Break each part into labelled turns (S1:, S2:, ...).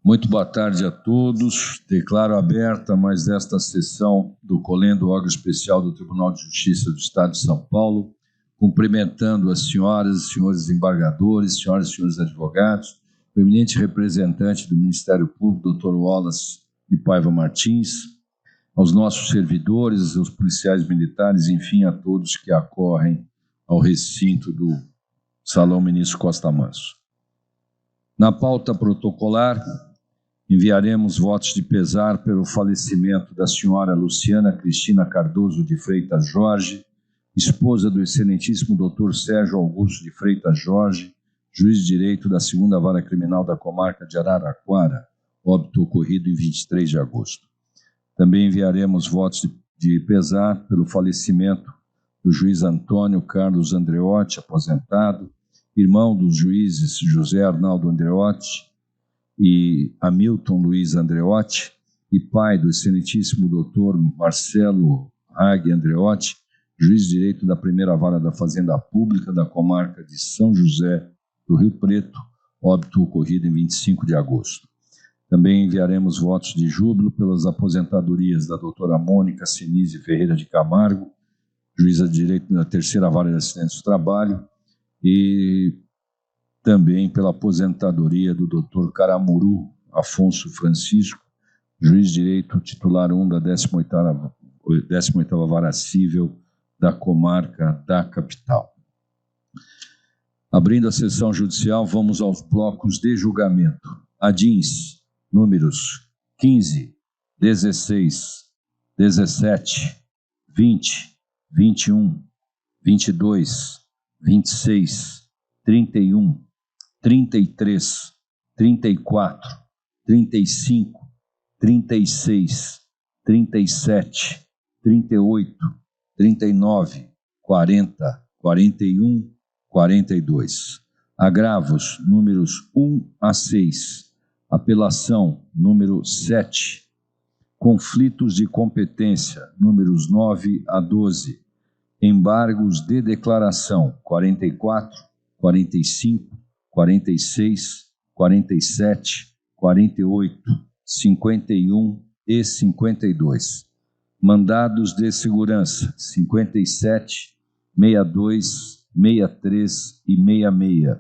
S1: Muito boa tarde a todos. Declaro aberta mais esta sessão do Colendo órgão especial do Tribunal de Justiça do Estado de São Paulo, cumprimentando as senhoras e senhores desembargadores, senhoras e senhores advogados, o eminente representante do Ministério Público, Dr. Wallace de Paiva Martins, aos nossos servidores, aos policiais militares, enfim, a todos que acorrem ao recinto do Salão Ministro Costa Manso. Na pauta protocolar, enviaremos votos de pesar pelo falecimento da senhora Luciana Cristina Cardoso de Freitas Jorge, esposa do excelentíssimo Dr. Sérgio Augusto de Freitas Jorge, juiz de direito da 2ª Vara Criminal da Comarca de Araraquara, óbito ocorrido em 23 de agosto. Também enviaremos votos de pesar pelo falecimento do juiz Antônio Carlos Andreotti, aposentado, irmão dos juízes José Arnaldo Andreotti e Hamilton Luiz Andreotti, e pai do excelentíssimo doutor Marcelo Hague Andreotti, juiz de direito da 1ª Vara da Fazenda Pública da Comarca de São José do Rio Preto, óbito ocorrido em 25 de agosto. Também enviaremos votos de júbilo pelas aposentadorias da doutora Mônica Sinise Ferreira de Camargo, juíza de direito da 3ª Vara de Acidentes do Trabalho, e também pela aposentadoria do Dr. Caramuru Afonso Francisco, juiz de direito titular 1 da 18ª Vara Cível da Comarca da Capital. Abrindo a sessão judicial, vamos aos blocos de julgamento. Adins, números 15, 16, 17, 20, 21, 22, 26, 31, 33, 34, 35, 36, 37, 38, 39, 40, 41, 42. Agravos, números 1 a 6. Apelação, número 7. Conflitos de competência, números 9 a 12. Embargos de declaração, 44, 45, 46, 47, 48, 51 e 52. Mandados de segurança, 57, 62, 63 e 66.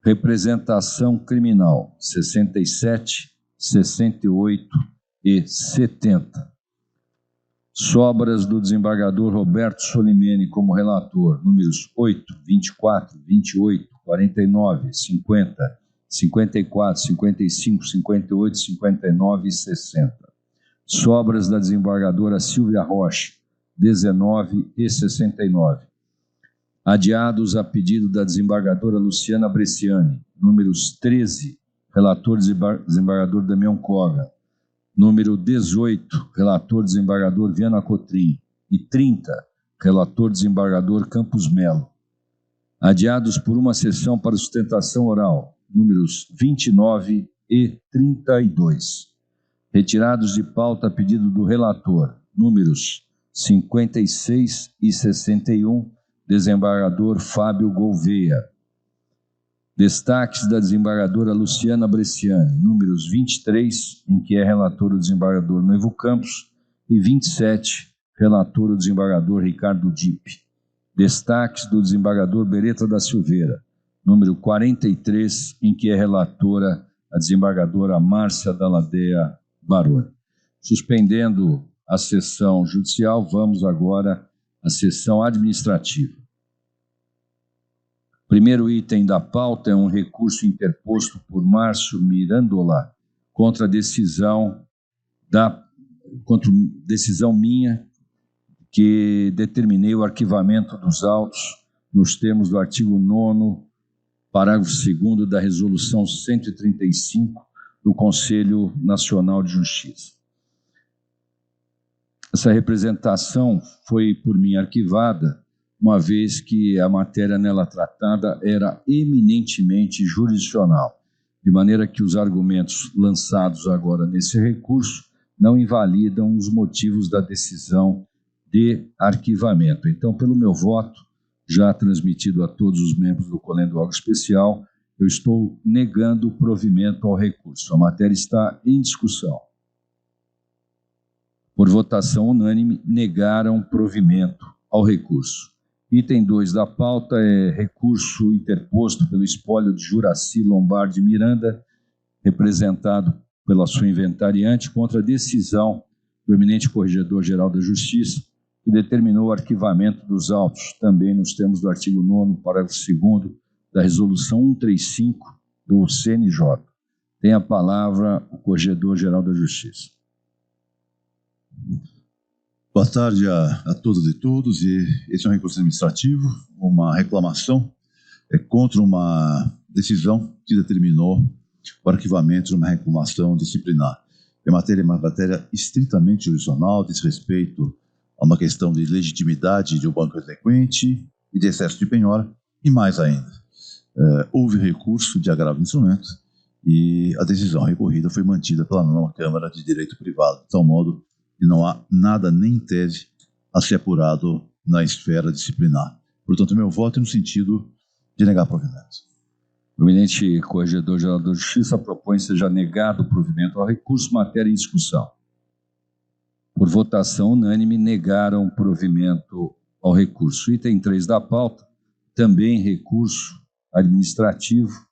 S1: Representação criminal, 67, 68 e 70. Sobras do desembargador Roberto Solimene como relator, números 8, 24, 28, 49, 50, 54, 55, 58, 59 e 60. Sobras da desembargadora Silvia Rocha, 19 e 69. Adiados a pedido da desembargadora Luciana Bresciani, números 13, relator desembargador Damião Koga, número 18, relator desembargador Viana Cotrim, e 30, relator desembargador Campos Melo. Adiados por uma sessão para sustentação oral, números 29 e 32. Retirados de pauta a pedido do relator, números 56 e 61, desembargador Fábio Gouveia. Destaques da desembargadora Luciana Bresciani, números 23, em que é relator o desembargador Noivo Campos, e 27, relator o desembargador Ricardo Dipp. Destaques do desembargador Beretta da Silveira, número 43, em que é relatora a desembargadora Márcia Dalladea Baroni. Suspendendo a sessão judicial, vamos agora à sessão administrativa. Primeiro item da pauta é um recurso interposto por Márcio Mirandola contra decisão minha que determinei o arquivamento dos autos nos termos do artigo 9º, parágrafo 2º da Resolução 135 do Conselho Nacional de Justiça. Essa representação foi por mim arquivada, uma vez que a matéria nela tratada era eminentemente jurisdicional, de maneira que os argumentos lançados agora nesse recurso não invalidam os motivos da decisão de arquivamento. Então, pelo meu voto, já transmitido a todos os membros do Colendo órgão especial, eu estou negando provimento ao recurso. A matéria está em discussão. Por votação unânime, negaram provimento ao recurso. Item 2 da pauta é recurso interposto pelo espólio de Juraci Lombardi Miranda, representado pela sua inventariante, contra a decisão do eminente Corregedor-Geral da Justiça, que determinou o arquivamento dos autos, também nos termos do artigo 9º, parágrafo 2º, da Resolução 135 do CNJ. Tem a palavra o Corregedor-Geral da Justiça.
S2: Boa tarde a todas e todos. Esse é um recurso administrativo, uma reclamação contra uma decisão que determinou o arquivamento de uma reclamação disciplinar. A matéria é uma matéria estritamente jurisdicional, diz respeito a uma questão de legitimidade de um banco exequente e de excesso de penhora, e mais ainda, houve recurso de agravo de instrumento e a decisão recorrida foi mantida pela nona Câmara de Direito Privado, de tal modo que não há nada nem em tese a ser apurado na esfera disciplinar. Portanto, meu voto é no sentido de negar provimento.
S1: O eminente Corregedor-Geral da Justiça propõe que seja negado o provimento ao recurso, matéria em discussão. Por votação unânime, negaram provimento ao recurso. Item 3 da pauta, também recurso administrativo,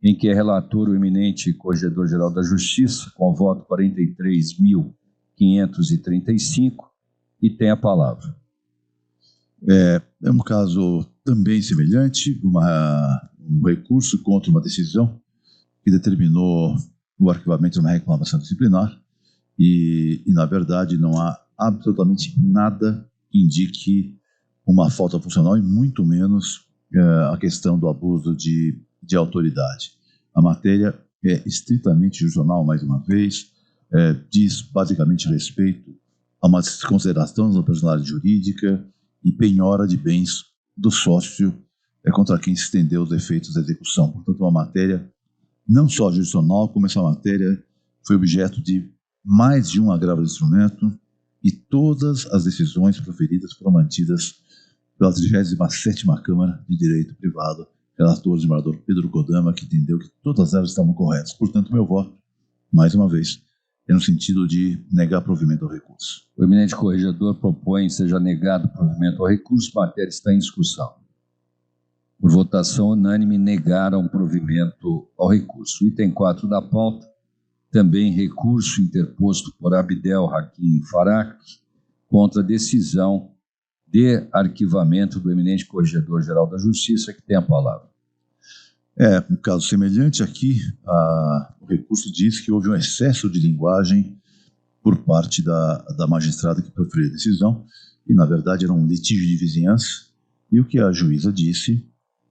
S1: em que é relator o eminente Corregedor-Geral da Justiça, com o voto 43.535, e tem a palavra.
S2: É um caso também semelhante, um recurso contra uma decisão que determinou o arquivamento de uma reclamação disciplinar e na verdade, não há absolutamente nada que indique uma falta funcional e muito menos a questão do abuso de autoridade. A matéria é estritamente jurisdicional, mais uma vez, diz basicamente respeito a uma desconsideração da personalidade jurídica e penhora de bens do sócio contra quem se estendeu os efeitos da execução. Portanto, uma matéria não só jurisdicional, como essa matéria foi objeto de mais de um agravo de instrumento e todas as decisões proferidas foram mantidas pela 37ª Câmara de Direito Privado, relator desembargador Pedro Kodama, que entendeu que todas elas estavam corretas. Portanto, meu voto, mais uma vez, é no sentido de negar provimento ao recurso.
S1: O eminente corregedor propõe que seja negado provimento ao recurso, matéria está em discussão. Por votação unânime, negaram provimento ao recurso. Item 4 da pauta, também recurso interposto por Abdel Hakim Farak contra a decisão de arquivamento do eminente Corregedor-Geral da Justiça, que tem a palavra.
S2: Um caso semelhante aqui, o recurso diz que houve um excesso de linguagem por parte da magistrada que proferiu a decisão, e na verdade era um litígio de vizinhança, e o que a juíza disse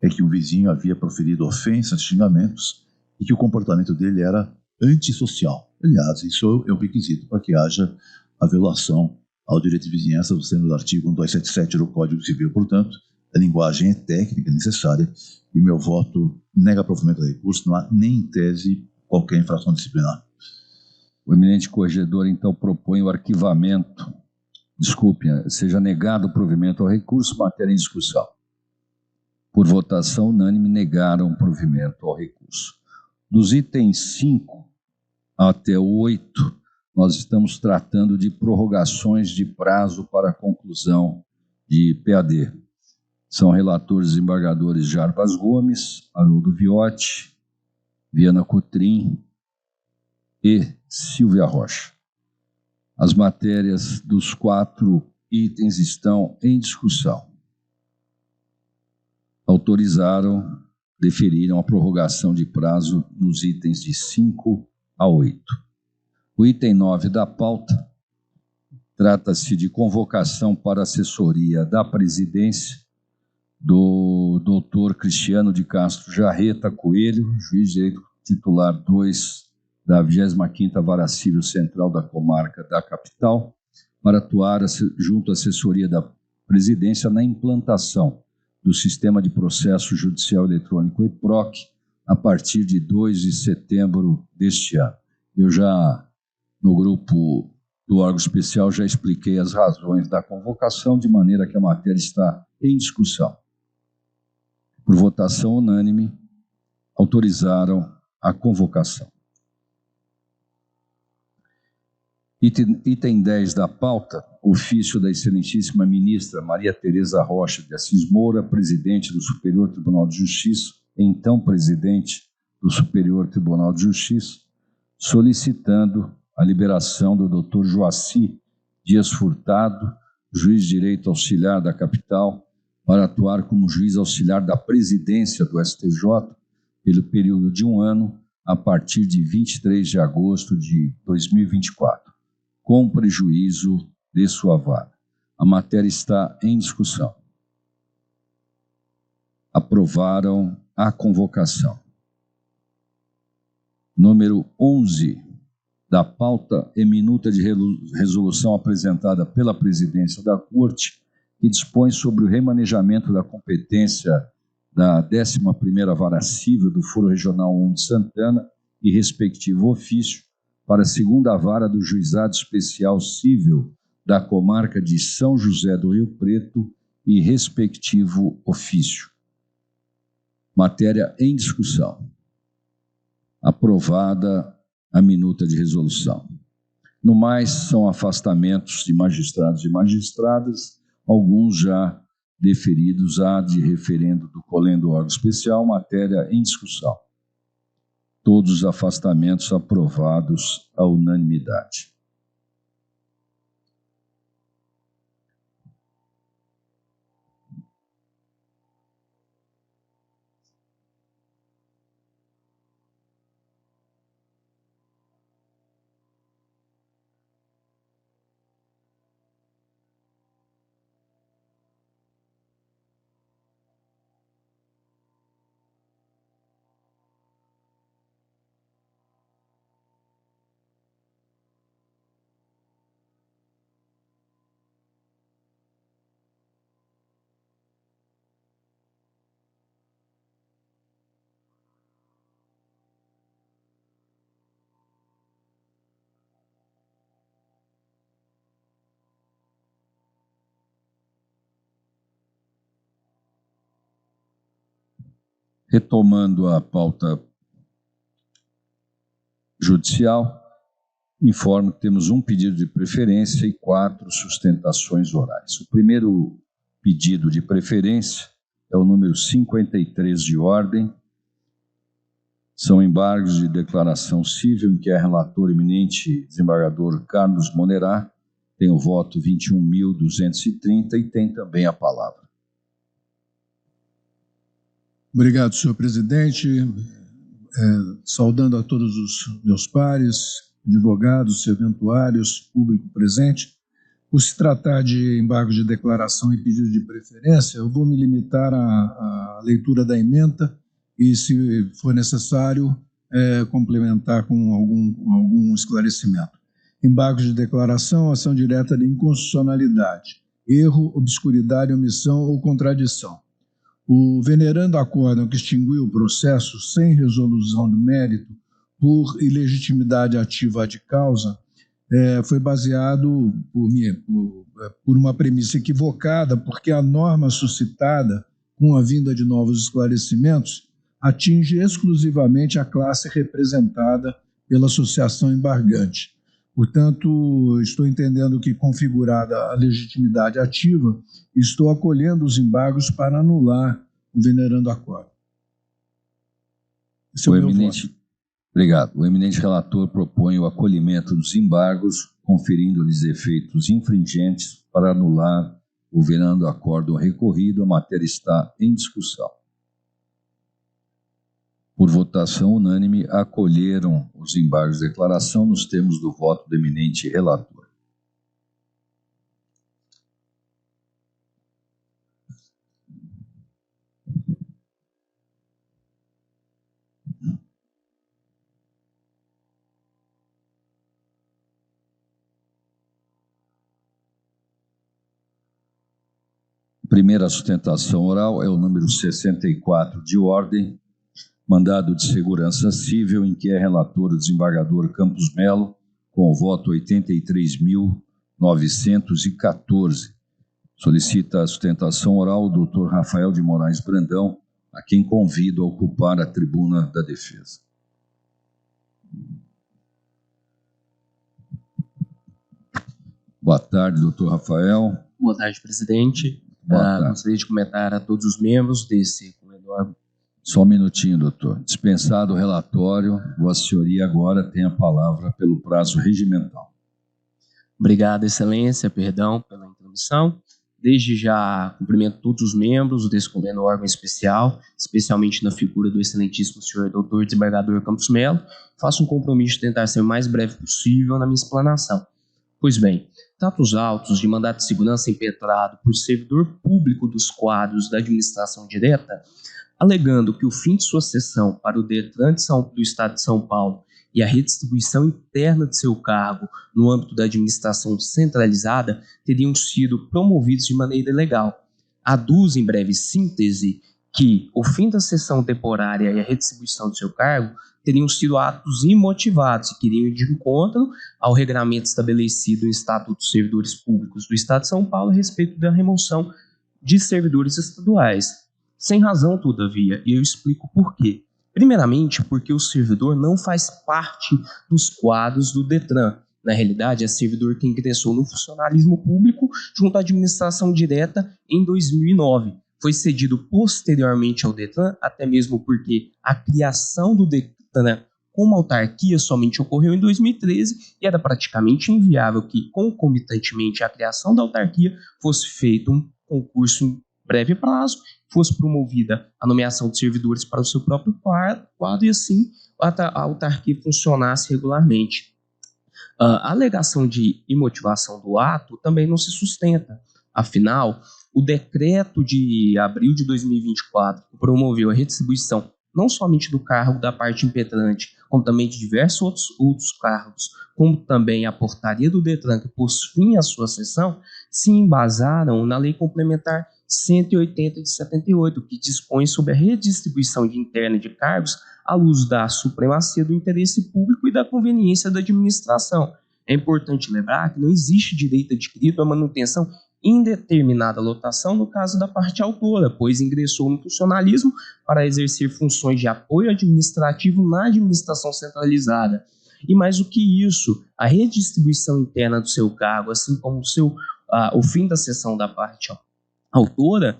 S2: é que o vizinho havia proferido ofensas, xingamentos, e que o comportamento dele era antissocial. Aliás, isso é um requisito para que haja a violação ao direito de vizinhança, no termos do artigo 1277 do Código Civil. Portanto, a linguagem é técnica, necessária, e o meu voto nega provimento ao recurso, não há nem em tese qualquer infração disciplinar.
S1: O eminente corregedor, então, propõe o arquivamento, seja negado o provimento ao recurso, matéria em discussão. Por votação unânime, negaram o provimento ao recurso. Dos itens 5 até 8, nós estamos tratando de prorrogações de prazo para a conclusão de PAD. São relatores desembargadores Jarbas Gomes, Haroldo Viotti, Viana Cotrim e Silvia Rocha. As matérias dos 4 itens estão em discussão. Autorizaram, deferiram a prorrogação de prazo nos itens de 5 a 8. O item 9 da pauta trata-se de convocação para assessoria da presidência do doutor Cristiano de Castro Jarreta Coelho, juiz de direito titular 2 da 25ª Vara Civil Central da Comarca da Capital, para atuar junto à assessoria da presidência na implantação do Sistema de Processo Judicial Eletrônico EPROC a partir de 2 de setembro deste ano. Eu já, no grupo do órgão especial, já expliquei as razões da convocação, de maneira que a matéria está em discussão. Por votação unânime, autorizaram a convocação. Item 10 da pauta, ofício da excelentíssima ministra Maria Tereza Rocha de Assis Moura, presidente do Superior Tribunal de Justiça, então presidente do Superior Tribunal de Justiça, solicitando a liberação do Dr. Joaci Dias Furtado, juiz de direito auxiliar da capital, para atuar como juiz auxiliar da presidência do STJ pelo período de 1 ano, a partir de 23 de agosto de 2024, com prejuízo de sua vaga. A matéria está em discussão. Aprovaram a convocação. Número 11 da pauta é minuta de resolução apresentada pela presidência da Corte, que dispõe sobre o remanejamento da competência da 11ª Vara Civil do Foro Regional 1 de Santana e respectivo ofício para a 2ª Vara do Juizado Especial Civil da Comarca de São José do Rio Preto e respectivo ofício. Matéria em discussão. Aprovada a minuta de resolução. No mais, são afastamentos de magistrados e magistradas, alguns já deferidos de referendo do Colendo Órgão Especial, matéria em discussão. Todos os afastamentos aprovados à unanimidade. Retomando a pauta judicial, informo que temos um pedido de preferência e 4 sustentações orais. O primeiro pedido de preferência é o número 53 de ordem. São embargos de declaração civil, em que é relator eminente desembargador Carlos Monerá, tem o voto 21.230 e tem também a palavra.
S3: Obrigado, senhor presidente. Saudando a todos os meus pares, advogados, serventuários, público presente. Por se tratar de embargo de declaração e pedido de preferência, eu vou me limitar à leitura da ementa e, se for necessário, complementar com algum esclarecimento. Embargos de declaração, ação direta de inconstitucionalidade, erro, obscuridade, omissão ou contradição. O venerando acórdão que extinguiu o processo sem resolução do mérito por ilegitimidade ativa de causa foi baseado por uma premissa equivocada, porque a norma suscitada com a vinda de novos esclarecimentos atinge exclusivamente a classe representada pela associação embargante. Portanto, estou entendendo que, configurada a legitimidade ativa, estou acolhendo os embargos para anular o venerando acórdão.
S1: Obrigado. O eminente relator propõe o acolhimento dos embargos, conferindo-lhes efeitos infringentes para anular o venerando acórdão recorrido. A matéria está em discussão. Por votação unânime, acolheram os embargos de declaração nos termos do voto do eminente relator. Primeira sustentação oral é o número 64 de ordem, mandado de segurança civil, em que é relator o desembargador Campos Melo, com o voto 83.914. Solicita a sustentação oral o doutor Rafael de Moraes Brandão, a quem convido a ocupar a tribuna da defesa. Boa tarde, doutor Rafael.
S4: Boa tarde, presidente.
S1: Boa tarde.
S4: Gostaria de comentar a todos os membros desse órgão.
S1: Só um minutinho, doutor. Dispensado o relatório, Vossa Senhoria agora tem a palavra pelo prazo regimental.
S4: Obrigado, Excelência, perdão pela introdução. Desde já cumprimento todos os membros desse órgão especial, especialmente na figura do excelentíssimo senhor doutor desembargador Campos Melo. Faço um compromisso de tentar ser o mais breve possível na minha explanação. Pois bem, tratos autos de mandato de segurança impetrado por servidor público dos quadros da administração direta, alegando que o fim de sua cessão para o Detran do Estado de São Paulo e a redistribuição interna de seu cargo no âmbito da administração centralizada teriam sido promovidos de maneira ilegal. Aduz, em breve síntese, que o fim da cessão temporária e a redistribuição de seu cargo teriam sido atos imotivados e que iriam de encontro ao regramento estabelecido no Estatuto dos Servidores Públicos do Estado de São Paulo a respeito da remoção de servidores estaduais. Sem razão, todavia, e eu explico por quê. Primeiramente, porque o servidor não faz parte dos quadros do Detran. Na realidade, é servidor que ingressou no funcionalismo público junto à administração direta em 2009. Foi cedido posteriormente ao Detran, até mesmo porque a criação do Detran como autarquia somente ocorreu em 2013 e era praticamente inviável que, concomitantemente à criação da autarquia, fosse feito um concurso em breve prazo, fosse promovida a nomeação de servidores para o seu próprio quadro e assim a autarquia funcionasse regularmente. A alegação de imotivação do ato também não se sustenta. Afinal, o decreto de abril de 2024 que promoveu a redistribuição não somente do cargo da parte impetrante, como também de diversos outros cargos, como também a portaria do Detran que pôs fim à sua sessão, se embasaram na Lei Complementar 180 de 78, que dispõe sobre a redistribuição interna de cargos à luz da supremacia do interesse público e da conveniência da administração. É importante lembrar que não existe direito adquirido à manutenção indeterminada lotação no caso da parte autora, pois ingressou no funcionalismo para exercer funções de apoio administrativo na administração centralizada. E mais do que isso, a redistribuição interna do seu cargo, assim como o fim da cessão da parte autora,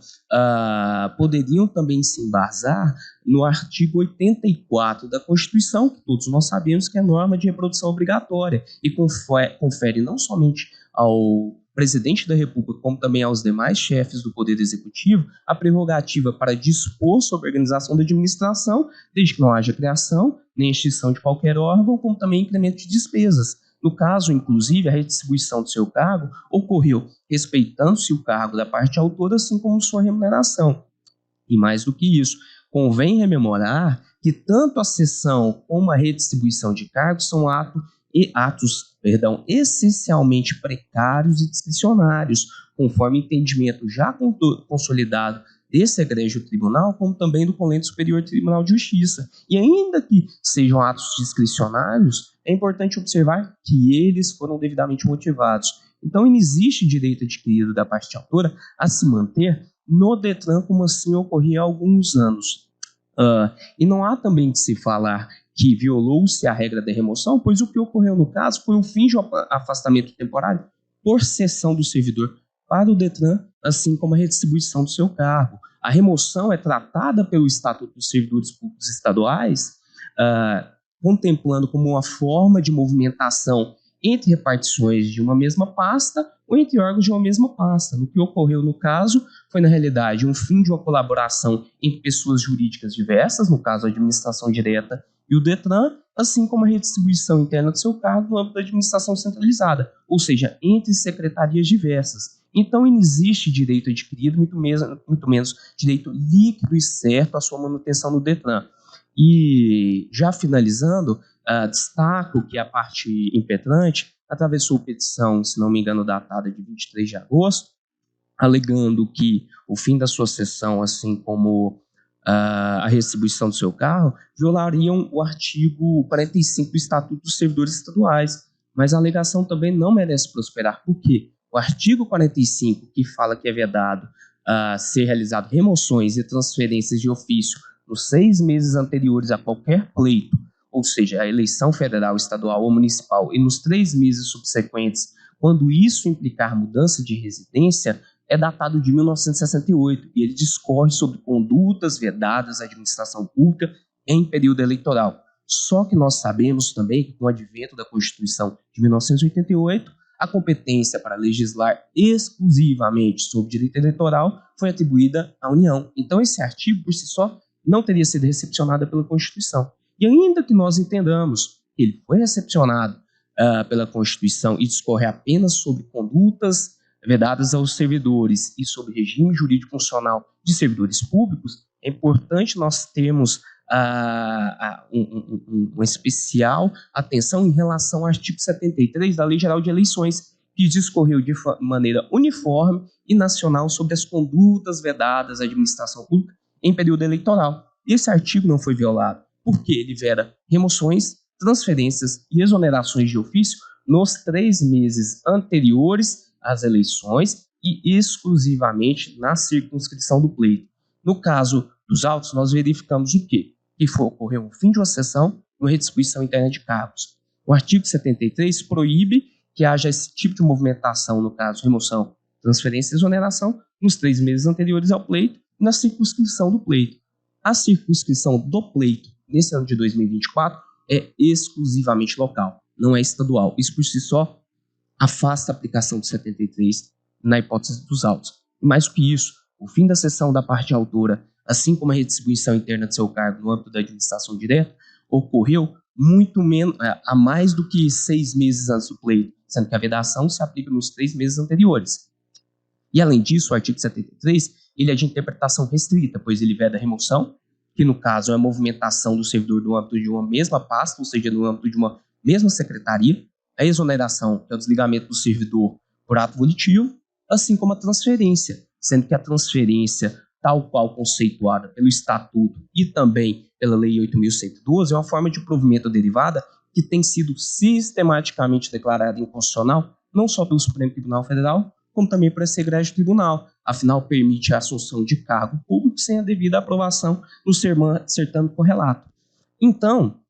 S4: poderiam também se embasar no artigo 84 da Constituição, que todos nós sabemos que é norma de reprodução obrigatória, e confere não somente ao presidente da República, como também aos demais chefes do Poder Executivo, a prerrogativa para dispor sobre a organização da administração, desde que não haja criação, nem extinção de qualquer órgão, como também incremento de despesas. No caso, inclusive, a redistribuição do seu cargo ocorreu respeitando-se o cargo da parte autora, assim como sua remuneração. E mais do que isso, convém rememorar que tanto a cessão como a redistribuição de cargos são atos essencialmente precários e discricionários, conforme entendimento já consolidado desse egrégio tribunal, como também do Conselho Superior Tribunal de Justiça. E ainda que sejam atos discricionários, é importante observar que eles foram devidamente motivados. Então, não existe direito adquirido da parte autora a se manter no Detran, como assim ocorria há alguns anos. E não há também de se falar que violou-se a regra da remoção, pois o que ocorreu no caso foi o fim de afastamento temporário por cessão do servidor para o Detran, assim como a redistribuição do seu cargo. A remoção é tratada pelo Estatuto dos Servidores Públicos Estaduais, contemplando como uma forma de movimentação entre repartições de uma mesma pasta ou entre órgãos de uma mesma pasta. No que ocorreu no caso foi, na realidade, um fim de uma colaboração entre pessoas jurídicas diversas, no caso a administração direta e o Detran, assim como a redistribuição interna do seu cargo no âmbito da administração centralizada, ou seja, entre secretarias diversas. Então, não existe direito adquirido, muito menos direito líquido e certo à sua manutenção no Detran. E, já finalizando, destaco que a parte impetrante atravessou petição, se não me engano, datada de 23 de agosto, alegando que o fim da sua sessão, assim como a redistribuição do seu cargo, violariam o artigo 45 do Estatuto dos Servidores Estaduais. Mas a alegação também não merece prosperar. Por quê? O artigo 45, que fala que é vedado ser realizado remoções e transferências de ofício nos 6 meses anteriores a qualquer pleito, ou seja, a eleição federal, estadual ou municipal, e nos 3 meses subsequentes, quando isso implicar mudança de residência, é datado de 1968 e ele discorre sobre condutas vedadas à administração pública em período eleitoral. Só que nós sabemos também que, com o advento da Constituição de 1988, a competência para legislar exclusivamente sobre direito eleitoral foi atribuída à União. Então, esse artigo, por si só, não teria sido recepcionado pela Constituição. E ainda que nós entendamos que ele foi recepcionado pela Constituição e discorre apenas sobre condutas vedadas aos servidores e sobre regime jurídico funcional de servidores públicos, é importante nós termos uma especial atenção em relação ao artigo 73 da Lei Geral de Eleições, que discorreu de maneira uniforme e nacional sobre as condutas vedadas à administração pública em período eleitoral. Esse artigo não foi violado, porque ele veda remoções, transferências e exonerações de ofício nos 3 meses anteriores às eleições e exclusivamente na circunscrição do pleito. No caso dos autos, nós verificamos o quê? Que ocorreu o fim de uma sessão e uma redistribuição interna de cargos. O artigo 73 proíbe que haja esse tipo de movimentação, no caso, remoção, transferência e exoneração, nos 3 meses anteriores ao pleito e na circunscrição do pleito. A circunscrição do pleito, nesse ano de 2024, é exclusivamente local, não é estadual. Isso, por si só, afasta a aplicação do 73 na hipótese dos autos. Mais do que isso, o fim da sessão da parte autora, assim como a redistribuição interna de seu cargo no âmbito da administração direta, ocorreu muito menos, a mais do que 6 meses antes do pleito, sendo que a vedação se aplica nos 3 meses anteriores. E, além disso, o artigo 73 ele é de interpretação restrita, pois ele veda a remoção, que no caso é a movimentação do servidor no âmbito de uma mesma pasta, ou seja, no âmbito de uma mesma secretaria, a exoneração, que é o desligamento do servidor por ato volitivo, assim como a transferência, sendo que a transferência, tal qual conceituada pelo Estatuto e também pela Lei 8.112, é uma forma de provimento derivada que tem sido sistematicamente declarada inconstitucional, não só pelo Supremo Tribunal Federal, como também por esse egrégio tribunal. Afinal, permite a assunção de cargo público sem a devida aprovação no certame correlato. Então,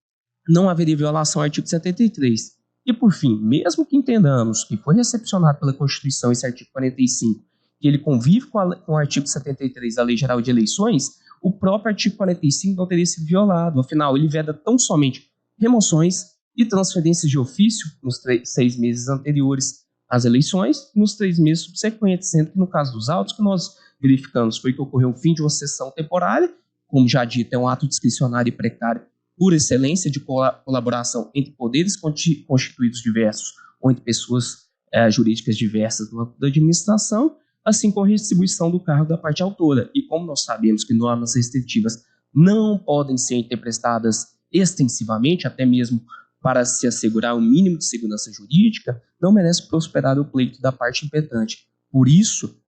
S4: não haveria violação ao artigo 73. E, por fim, mesmo que entendamos que foi recepcionado pela Constituição esse artigo 45, que ele convive com o artigo 73 da Lei Geral de Eleições, o próprio artigo 45 não teria sido violado. Afinal, ele veda tão somente remoções e transferências de ofício nos 6 meses anteriores às eleições e nos 3 meses subsequentes, sendo que no caso dos autos que nós verificamos foi que ocorreu o fim de uma sessão temporária, como já dito, é um ato discricionário e precário por excelência de colaboração entre poderes constituídos diversos ou entre pessoas jurídicas diversas no âmbito da administração, assim como a redistribuição do cargo da parte autora. E como nós sabemos que normas restritivas não podem ser interpretadas extensivamente, até mesmo para se assegurar um mínimo de segurança jurídica, não merece prosperar o pleito da parte impetrante. Por isso,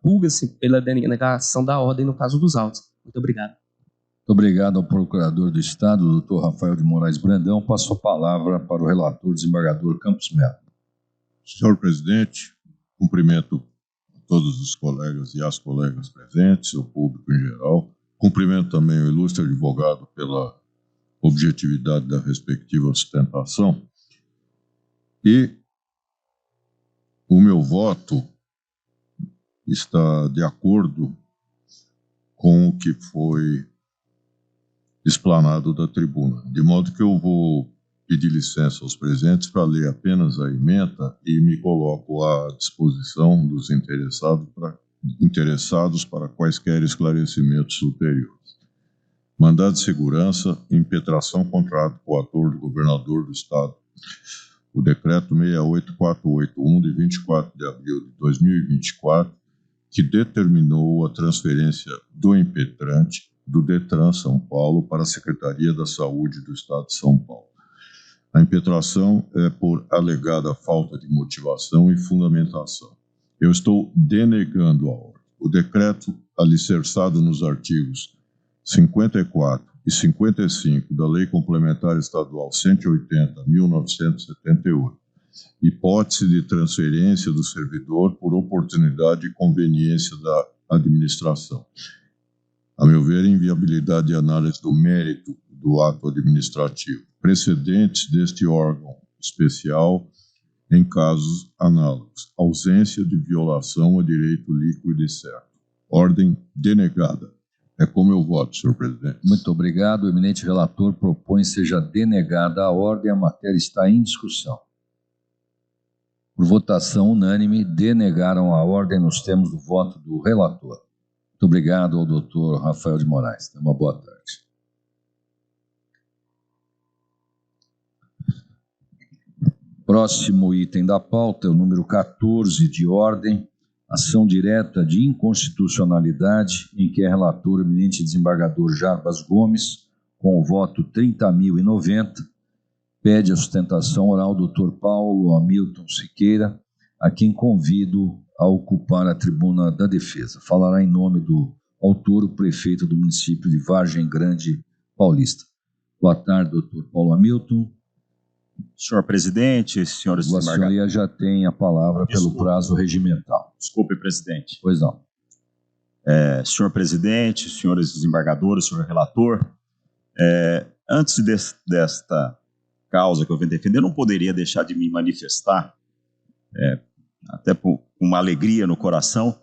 S4: pulga-se pela denegação da ordem no caso dos autos. Muito obrigado.
S1: Muito obrigado ao Procurador do Estado, doutor Rafael de Moraes Brandão. Passo a palavra para o relator, desembargador Campos Melo.
S5: Senhor presidente, cumprimento todos os colegas e as colegas presentes, o público em geral. Cumprimento também o ilustre advogado pela objetividade da respectiva sustentação. E o meu voto está de acordo com o que foi explanado da tribuna, de modo que eu vou pedir licença aos presentes para ler apenas a ementa e me coloco à disposição dos interessados para quaisquer esclarecimentos ulteriores. Mandado de segurança, impetração contra ato coator do governador do Estado. O decreto 68481, de 24 de abril de 2024, que determinou a transferência do impetrante do DETRAN São Paulo para a Secretaria da Saúde do Estado de São Paulo. A impetração é por alegada falta de motivação e fundamentação. Eu estou denegando a ordem. O decreto, alicerçado nos artigos 54 e 55 da Lei Complementar Estadual 180/1978, hipótese de transferência do servidor por oportunidade e conveniência da administração. A meu ver, inviabilidade de análise do mérito do ato administrativo. Precedentes deste órgão especial em casos análogos. Ausência de violação ao direito líquido e certo. Ordem denegada. É como eu voto, senhor presidente.
S1: Muito obrigado. O eminente relator propõe seja denegada a ordem. A matéria está em discussão. Por votação unânime, denegaram a ordem nos termos do voto do relator. Muito obrigado ao doutor Rafael de Moraes. Tenha uma boa tarde. Próximo item da pauta é o número 14 de ordem, ação direta de inconstitucionalidade, em que é relator o eminente desembargador Jarbas Gomes, com o voto 30.090, pede a sustentação oral do Dr. Paulo Hamilton Siqueira, a quem convido a ocupar a tribuna da defesa. Falará em nome do autor, o prefeito do município de Vargem Grande Paulista. Boa tarde, doutor Paulo Hamilton.
S6: Senhor presidente, senhores
S1: desembargadores. A senhoria já tem a palavra pelo prazo regimental.
S6: Desculpe, presidente.
S1: Pois não.
S6: Senhor presidente, senhores desembargadores, senhor relator, antes desta causa que eu venho defender, eu não poderia deixar de me manifestar, até com uma alegria no coração,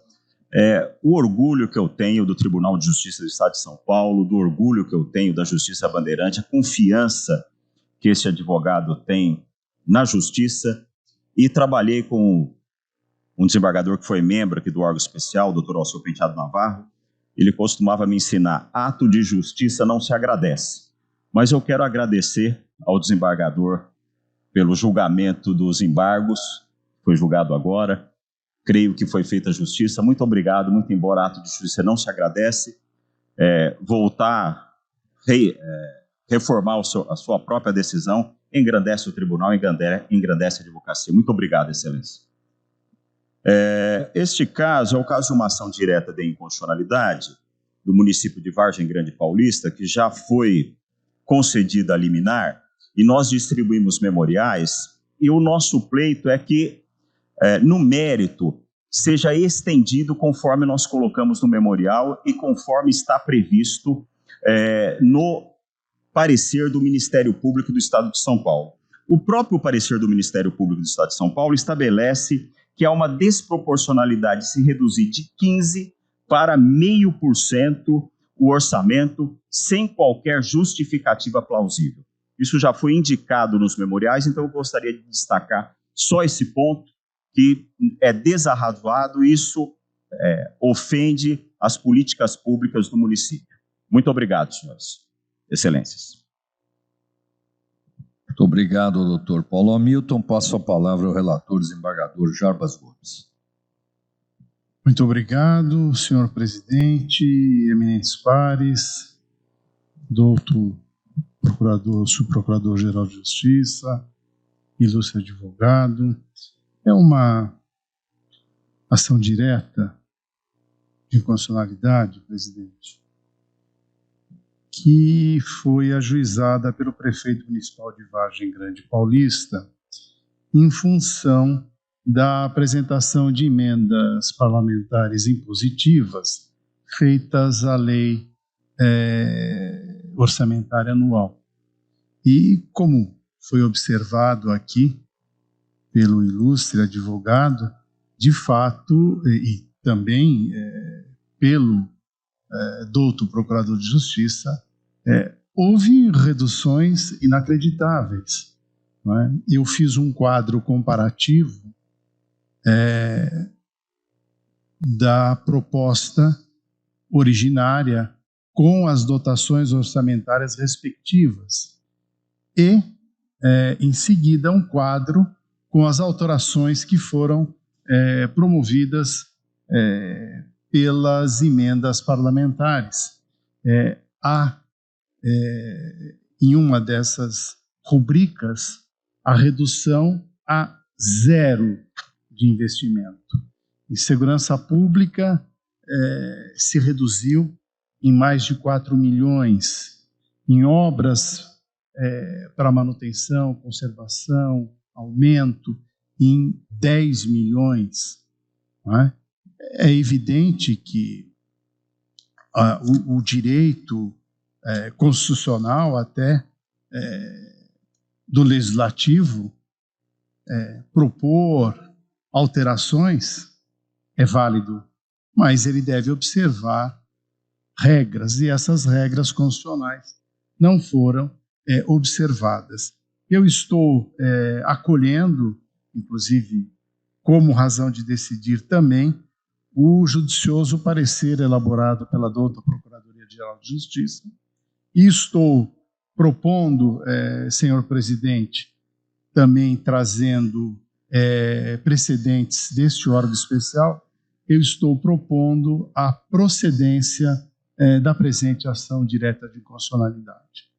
S6: o orgulho que eu tenho do Tribunal de Justiça do Estado de São Paulo, do orgulho que eu tenho da Justiça Bandeirante, a confiança que esse advogado tem na Justiça, e trabalhei com um desembargador que foi membro aqui do órgão especial, o doutor Alceu Penteado Navarro. Ele costumava me ensinar, ato de justiça não se agradece. Mas eu quero agradecer ao desembargador pelo julgamento dos embargos, foi julgado agora, creio que foi feita a justiça. Muito obrigado, muito embora ato de justiça não se agradece, voltar, reformar a sua própria decisão, engrandece o tribunal, engrandece a advocacia. Muito obrigado, excelência. Este caso é o caso de uma ação direta de inconstitucionalidade do município de Vargem Grande Paulista, que já foi concedida a liminar, e nós distribuímos memoriais, e o nosso pleito é que, no mérito, seja estendido conforme nós colocamos no memorial e conforme está previsto no parecer do Ministério Público do Estado de São Paulo. O próprio parecer do Ministério Público do Estado de São Paulo estabelece que há uma desproporcionalidade de se reduzir de 15% para 0,5% o orçamento sem qualquer justificativa plausível. Isso já foi indicado nos memoriais, então eu gostaria de destacar só esse ponto, que é desarrazoado e isso ofende as políticas públicas do município. Muito obrigado, senhores. Excelências.
S1: Muito obrigado, doutor Paulo Hamilton. Passo a palavra ao relator desembargador Jarbas Gomes.
S3: Muito obrigado, senhor presidente, eminentes pares, doutor procurador, subprocurador-geral de Justiça, ilustre advogado. É uma ação direta de inconstitucionalidade, presidente, que foi ajuizada pelo prefeito municipal de Vargem Grande Paulista em função da apresentação de emendas parlamentares impositivas feitas à lei orçamentária anual. E, como foi observado aqui pelo ilustre advogado, de fato, e também pelo douto procurador de Justiça, houve reduções inacreditáveis. Não é? Eu fiz um quadro comparativo da proposta originária com as dotações orçamentárias respectivas e, em seguida, um quadro com as alterações que foram promovidas pelas emendas parlamentares. Há, em uma dessas rubricas, a redução a 0 de investimento. Em segurança pública, se reduziu em mais de 4 milhões. Em obras para manutenção, conservação, aumento, em 10 milhões. Não é? é evidente que o direito constitucional até do legislativo propor alterações é válido, mas ele deve observar regras, e essas regras constitucionais não foram observadas. Eu estou acolhendo, inclusive, como razão de decidir também, o judicioso parecer elaborado pela douta Procuradoria-Geral de Justiça, e estou propondo, senhor presidente, também trazendo precedentes deste órgão especial, eu estou propondo a procedência da presente ação direta de inconstitucionalidade.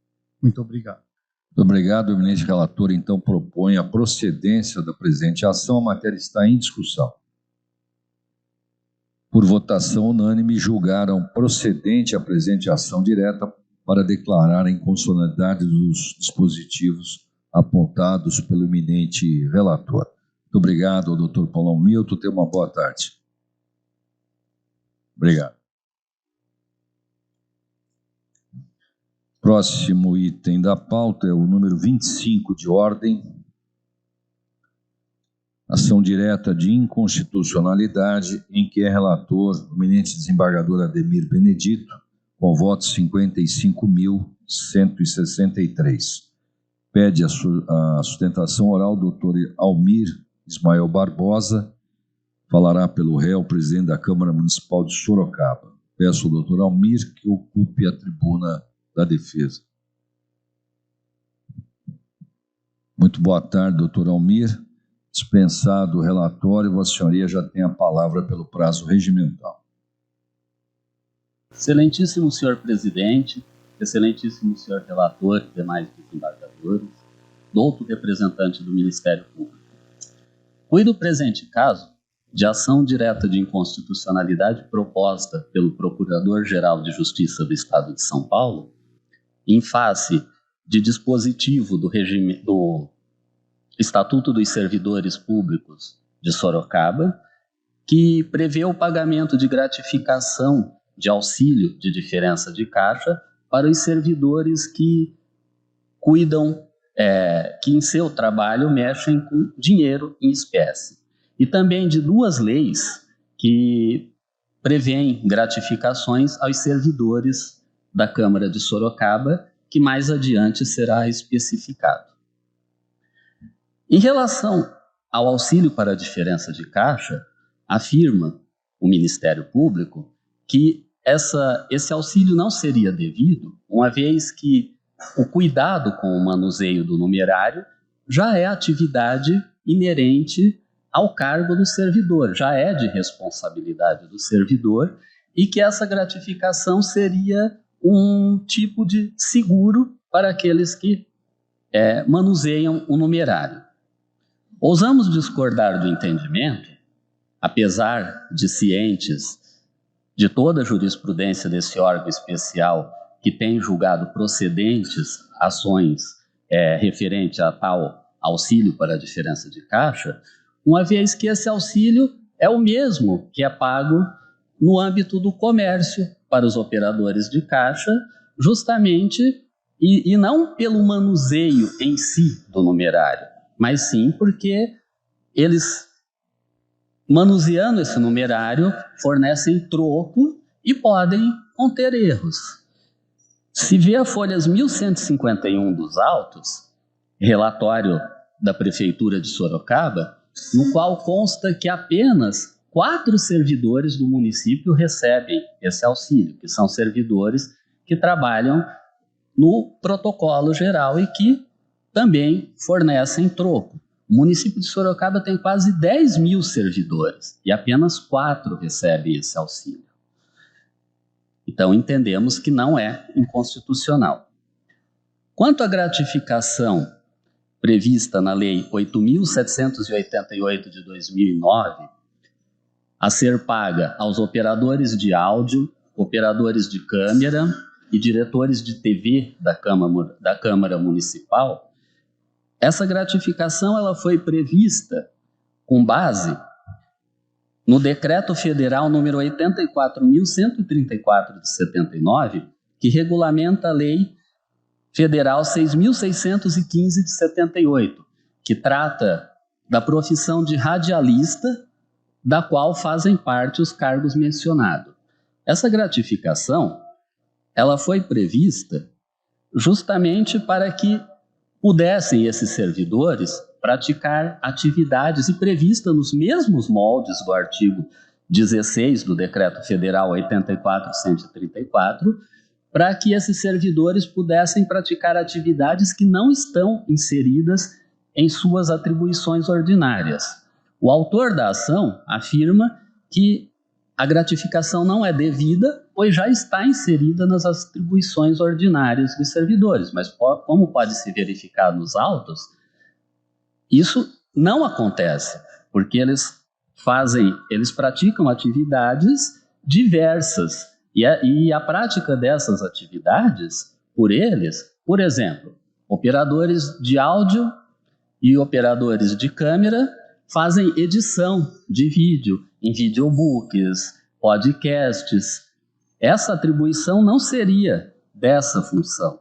S3: Muito obrigado.
S1: Muito obrigado, eminente relator. Então, propõe a procedência da presente ação. A matéria está em discussão. Por votação unânime, julgaram procedente a presente ação direta para declarar a inconstitucionalidade dos dispositivos apontados pelo eminente relator. Muito obrigado ao doutor Paulão Milton. Tenha uma boa tarde. Obrigado. Próximo item da pauta é o número 25 de ordem. Ação direta de inconstitucionalidade, em que é relator o eminente desembargador Ademir Benedito, com votos 55.163. Pede a sustentação oral o doutor Almir Ismael Barbosa, falará pelo réu, presidente da Câmara Municipal de Sorocaba. Peço ao doutor Almir que ocupe a tribuna da defesa. Muito boa tarde, doutor Almir. Dispensado o relatório, Vossa Senhoria já tem a palavra pelo prazo regimental.
S7: Excelentíssimo senhor presidente, excelentíssimo senhor relator e demais desembargadores, douto representante do Ministério Público. Cuido do presente caso de ação direta de inconstitucionalidade proposta pelo Procurador-Geral de Justiça do Estado de São Paulo, em face de dispositivo do Estatuto dos Servidores Públicos de Sorocaba, que prevê o pagamento de gratificação de auxílio de diferença de caixa para os servidores que cuidam, que em seu trabalho mexem com dinheiro em espécie. E também de duas leis que prevêem gratificações aos servidores da Câmara de Sorocaba, que mais adiante será especificado. Em relação ao auxílio para a diferença de caixa, afirma o Ministério Público que esse auxílio não seria devido, uma vez que o cuidado com o manuseio do numerário já é atividade inerente ao cargo do servidor, já é de responsabilidade do servidor, e que essa gratificação seria um tipo de seguro para aqueles que manuseiam o numerário. Ousamos discordar do entendimento, apesar de cientes de toda a jurisprudência desse órgão especial que tem julgado procedentes ações referente a tal auxílio para a diferença de caixa, uma vez que esse auxílio é o mesmo que é pago no âmbito do comércio para os operadores de caixa, justamente, e não pelo manuseio em si do numerário, mas sim porque eles, manuseando esse numerário, fornecem troco e podem conter erros. Se vê a folhas 1151 dos autos, relatório da Prefeitura de Sorocaba, no qual consta que apenas 4 servidores do município recebem esse auxílio, que são servidores que trabalham no protocolo geral e que também fornecem troco. O município de Sorocaba tem quase 10 mil servidores e apenas 4 recebem esse auxílio. Então, entendemos que não é inconstitucional. Quanto à gratificação prevista na Lei 8.788 de 2009, a ser paga aos operadores de áudio, operadores de câmera e diretores de TV da Câmara Municipal, essa gratificação ela foi prevista com base no Decreto Federal número 84.134 de 79, que regulamenta a Lei Federal 6.615 de 78, que trata da profissão de radialista, da qual fazem parte os cargos mencionados. Essa gratificação, ela foi prevista justamente para que pudessem esses servidores praticar atividades e prevista nos mesmos moldes do artigo 16 do Decreto Federal 84.134, para que esses servidores pudessem praticar atividades que não estão inseridas em suas atribuições ordinárias. O autor da ação afirma que a gratificação não é devida, pois já está inserida nas atribuições ordinárias dos servidores, mas como pode se verificar nos autos, isso não acontece, porque eles praticam atividades diversas, e a prática dessas atividades, por eles, por exemplo, operadores de áudio e operadores de câmera fazem edição de vídeo em videobooks, podcasts. Essa atribuição não seria dessa função,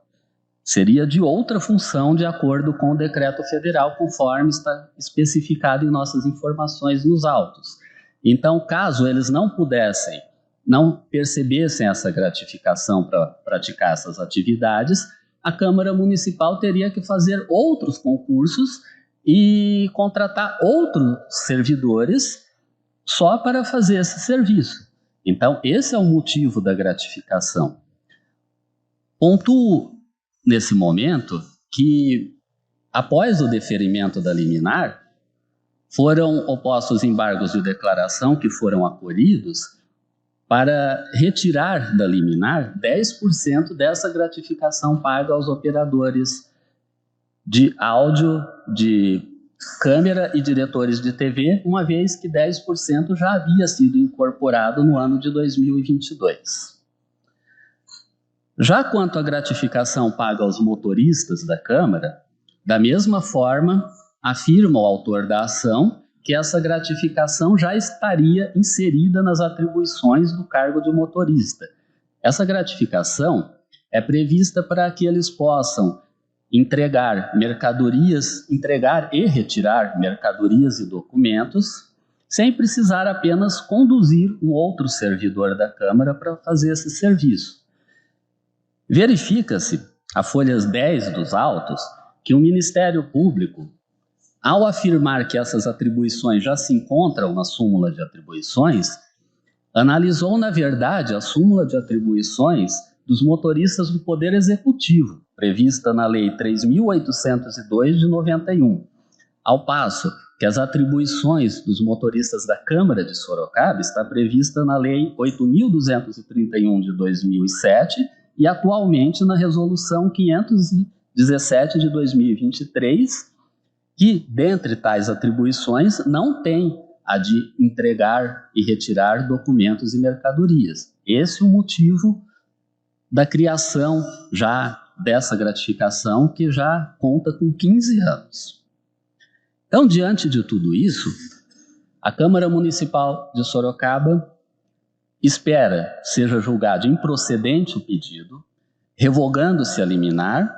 S7: seria de outra função de acordo com o decreto federal, conforme está especificado em nossas informações nos autos. Então, caso eles não percebessem essa gratificação para praticar essas atividades, a Câmara Municipal teria que fazer outros concursos e contratar outros servidores só para fazer esse serviço. Então, esse é o motivo da gratificação. Pontuo, nesse momento, que após o deferimento da liminar, foram opostos embargos de declaração que foram acolhidos para retirar da liminar 10% dessa gratificação paga aos operadores de áudio, de câmera e diretores de TV, uma vez que 10% já havia sido incorporado no ano de 2022. Já quanto à gratificação paga aos motoristas da Câmara, da mesma forma, afirma o autor da ação que essa gratificação já estaria inserida nas atribuições do cargo de motorista. Essa gratificação é prevista para que eles possam entregar e retirar mercadorias e documentos, sem precisar apenas conduzir um outro servidor da Câmara para fazer esse serviço. Verifica-se, a folhas 10 dos autos, que o Ministério Público, ao afirmar que essas atribuições já se encontram na súmula de atribuições, analisou, na verdade, a súmula de atribuições dos motoristas do Poder Executivo, prevista na Lei 3.802 de 91, ao passo que as atribuições dos motoristas da Câmara de Sorocaba está prevista na Lei 8.231 de 2007 e atualmente na Resolução 517 de 2023, que, dentre tais atribuições, não tem a de entregar e retirar documentos e mercadorias. Esse é o motivo da criação já dessa gratificação, que já conta com 15 anos. Então, diante de tudo isso, a Câmara Municipal de Sorocaba espera seja julgado improcedente o pedido, revogando-se a liminar,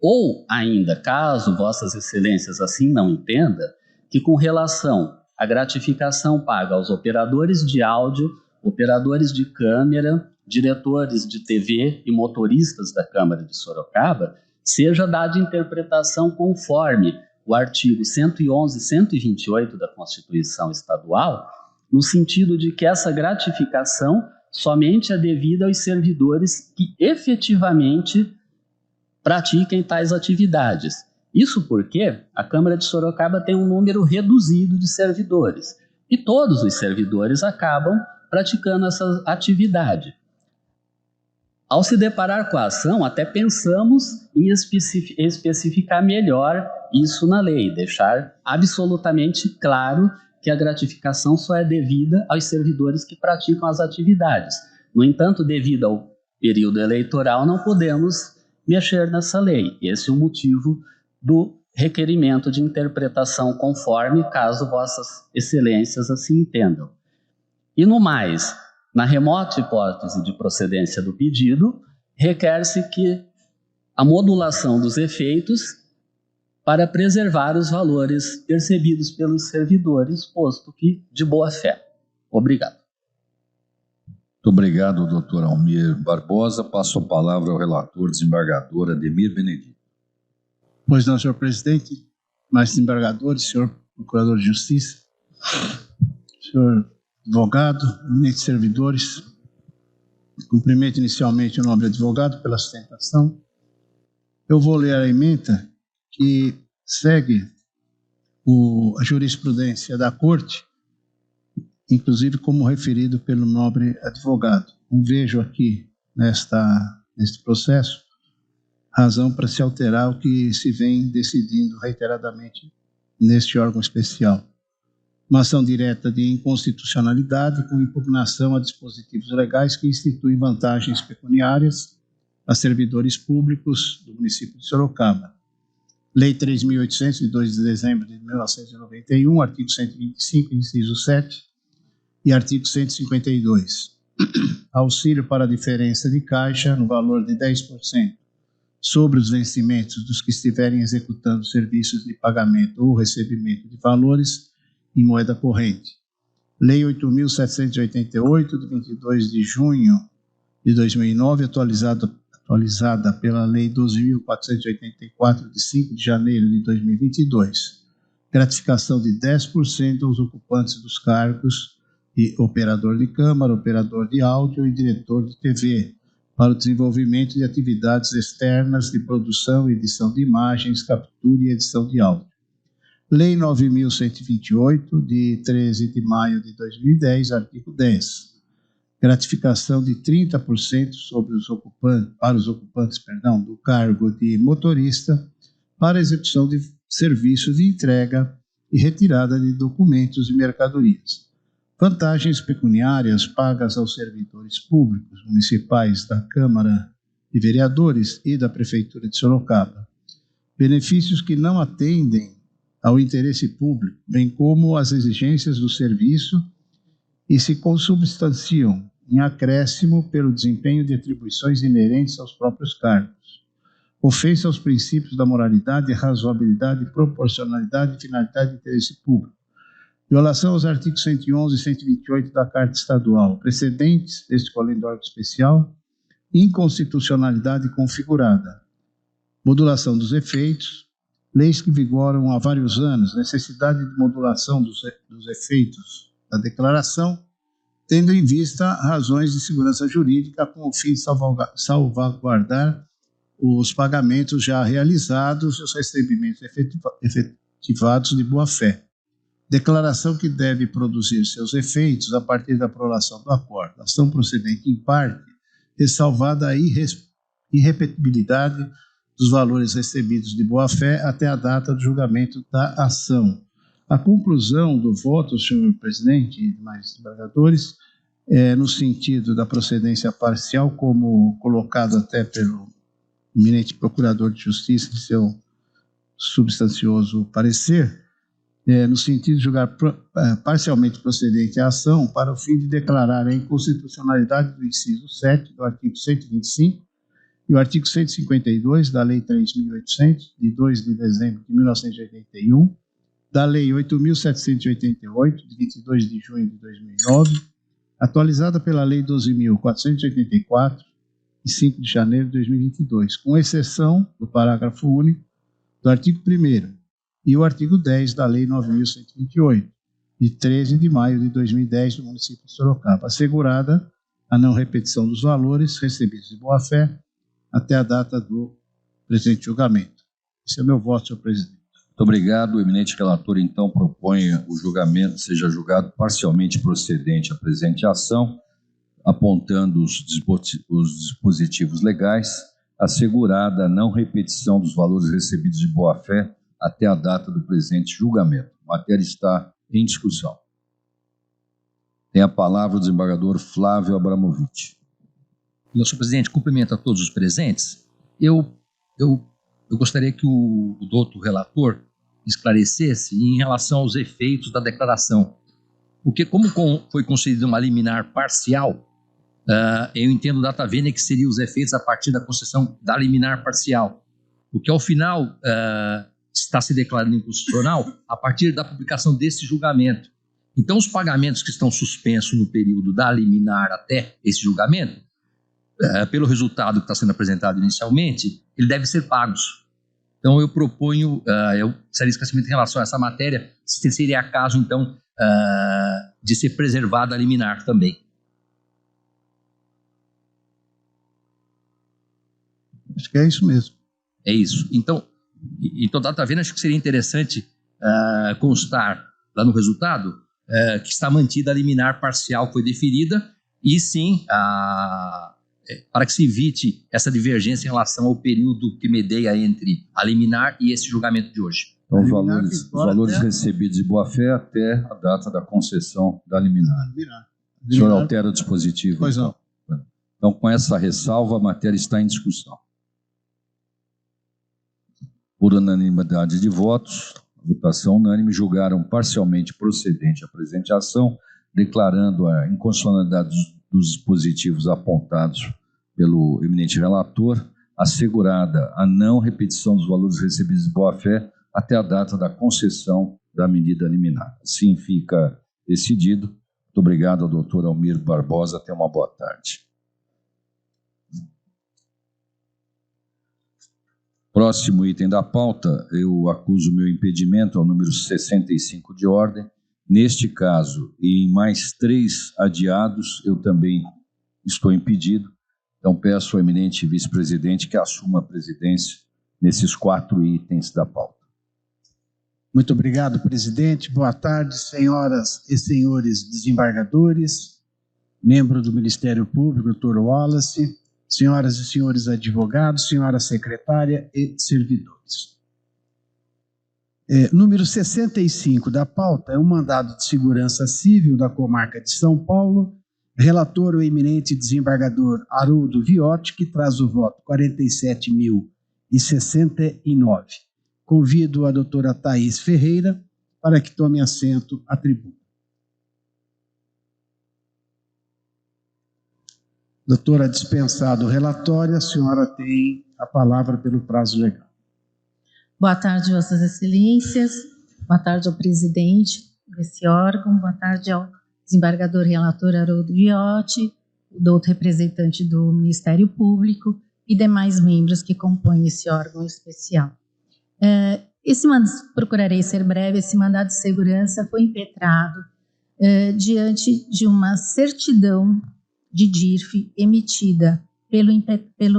S7: ou ainda, caso Vossas Excelências assim não entendam, que com relação à gratificação paga aos operadores de áudio, operadores de câmera, diretores de TV e motoristas da Câmara de Sorocaba, seja dada interpretação conforme o artigo 111 e 128 da Constituição Estadual, no sentido de que essa gratificação somente é devida aos servidores que efetivamente pratiquem tais atividades. Isso porque a Câmara de Sorocaba tem um número reduzido de servidores e todos os servidores acabam praticando essa atividade. Ao se deparar com a ação, até pensamos em especificar melhor isso na lei, deixar absolutamente claro que a gratificação só é devida aos servidores que praticam as atividades. No entanto, devido ao período eleitoral, não podemos mexer nessa lei. Esse é o motivo do requerimento de interpretação conforme, caso Vossas Excelências assim entendam. E no mais, na remota hipótese de procedência do pedido, requer-se que a modulação dos efeitos para preservar os valores percebidos pelos servidores, posto que de boa fé. Obrigado.
S1: Muito obrigado, doutor Almir Barbosa. Passo a palavra ao relator desembargador Ademir Benedito.
S8: Pois não, senhor presidente, mais desembargadores, senhor procurador de justiça, senhor advogado, eminentes servidores, cumprimento inicialmente o nobre advogado pela sustentação. Eu vou ler a ementa que segue a jurisprudência da Corte, inclusive como referido pelo nobre advogado. Não vejo aqui neste processo razão para se alterar o que se vem decidindo reiteradamente neste órgão especial. Uma ação direta de inconstitucionalidade com impugnação a dispositivos legais que instituem vantagens pecuniárias a servidores públicos do município de Sorocaba. Lei 3.800, de 2 de dezembro de 1991, artigo 125, inciso 7, e artigo 152. Auxílio para a diferença de caixa no valor de 10% sobre os vencimentos dos que estiverem executando serviços de pagamento ou recebimento de valores em moeda corrente. Lei 8.788, de 22 de junho de 2009, atualizada pela Lei 12.484, de 5 de janeiro de 2022. Gratificação de 10% aos ocupantes dos cargos de operador de câmara, operador de áudio e diretor de TV, para o desenvolvimento de atividades externas de produção e edição de imagens, captura e edição de áudio. Lei 9.128, de 13 de maio de 2010, artigo 10. Gratificação de 30% para os ocupantes do cargo de motorista para execução de serviços de entrega e retirada de documentos e mercadorias. Vantagens pecuniárias pagas aos servidores públicos municipais da Câmara de Vereadores e da Prefeitura de Sorocaba. Benefícios que não atendem ao interesse público, bem como às exigências do serviço e se consubstanciam em acréscimo pelo desempenho de atribuições inerentes aos próprios cargos. Ofensa aos princípios da moralidade, razoabilidade, proporcionalidade e finalidade de interesse público. Violação aos artigos 111 e 128 da Carta Estadual. Precedentes deste colendo órgão especial. Inconstitucionalidade configurada. Modulação dos efeitos. Leis que vigoram há vários anos. Necessidade de modulação dos efeitos da declaração, tendo em vista razões de segurança jurídica com o fim de salvaguardar os pagamentos já realizados e os recebimentos efetivados de boa-fé. Declaração que deve produzir seus efeitos a partir da aprovação do acordo. Ação procedente em parte, ressalvada a irrepetibilidade dos valores recebidos de boa-fé até a data do julgamento da ação. A conclusão do voto, senhor presidente e demais desembargadores, no sentido da procedência parcial, como colocado até pelo eminente procurador de justiça em seu substancioso parecer, no sentido de julgar parcialmente procedente a ação para o fim de declarar a inconstitucionalidade do inciso 7 do artigo 125 e o artigo 152 da Lei 3.800, de 2 de dezembro de 1981, da Lei 8.788, de 22 de junho de 2009, atualizada pela Lei 12.484, de 5 de janeiro de 2022, com exceção do parágrafo único do artigo 1º e o artigo 10 da Lei 9.128, de 13 de maio de 2010, do município de Sorocaba, assegurada a não repetição dos valores recebidos de boa-fé até a data do presente julgamento. Esse é o meu voto, senhor presidente.
S1: Muito obrigado. O eminente relator, então, propõe o julgamento seja julgado parcialmente procedente a presente ação, apontando os dispositivos legais, assegurada a não repetição dos valores recebidos de boa-fé até a data do presente julgamento. A matéria está em discussão. Tem a palavra o desembargador Flávio Abramovich.
S9: Senhor presidente, cumprimento a todos os presentes. Eu gostaria que o doutor relator esclarecesse em relação aos efeitos da declaração. Porque foi concedida uma liminar parcial, eu entendo o data vênia que seriam os efeitos a partir da concessão da liminar parcial. Porque ao final está se declarando inconstitucional a partir da publicação desse julgamento. Então os pagamentos que estão suspensos no período da liminar até esse julgamento, pelo resultado que está sendo apresentado inicialmente, ele deve ser pagos. Então eu proponho, eu seria esclarecimento em relação a essa matéria, se seria caso então de ser preservada a liminar também.
S8: Acho que é isso mesmo.
S9: É isso. Então data vênia, acho que seria interessante constar lá no resultado que está mantida a liminar parcial que foi deferida e sim, para que se evite essa divergência em relação ao período que medeia entre a liminar e esse julgamento de hoje.
S1: Então, os valores recebidos de boa-fé até a data da concessão da liminar. O senhor altera o dispositivo?
S8: Pois não.
S1: Então, com essa ressalva, a matéria está em discussão. Por unanimidade de votos, votação unânime, julgaram parcialmente procedente a presente ação, declarando a inconstitucionalidade dos dispositivos apontados pelo eminente relator, assegurada a não repetição dos valores recebidos de boa-fé até a data da concessão da medida liminar. Assim fica decidido. Muito obrigado ao doutor Almir Barbosa. Tenha uma boa tarde. Próximo item da pauta, eu acuso meu impedimento ao número 65 de ordem. Neste caso, e em mais 3 adiados, eu também estou impedido. Então, peço ao eminente vice-presidente que assuma a presidência nesses 4 itens da pauta.
S8: Muito obrigado, presidente. Boa tarde, senhoras e senhores desembargadores, membro do Ministério Público, doutor Wallace, senhoras e senhores advogados, senhora secretária e servidores. Número 65 da pauta é um mandado de segurança civil da comarca de São Paulo, relator o eminente desembargador Haroldo Viotti, que traz o voto 47.069. Convido a doutora Thaís Ferreira para que tome assento à tribuna. Doutora, dispensado o relatório, a senhora tem a palavra pelo prazo legal.
S10: Boa tarde, Vossas Excelências. Boa tarde ao presidente desse órgão. Boa tarde ao desembargador relator Haroldo Viotti, do outro representante do Ministério Público e demais membros que compõem esse órgão especial. Procurarei ser breve. Esse mandado de segurança foi impetrado diante de uma certidão de DIRF emitida pelo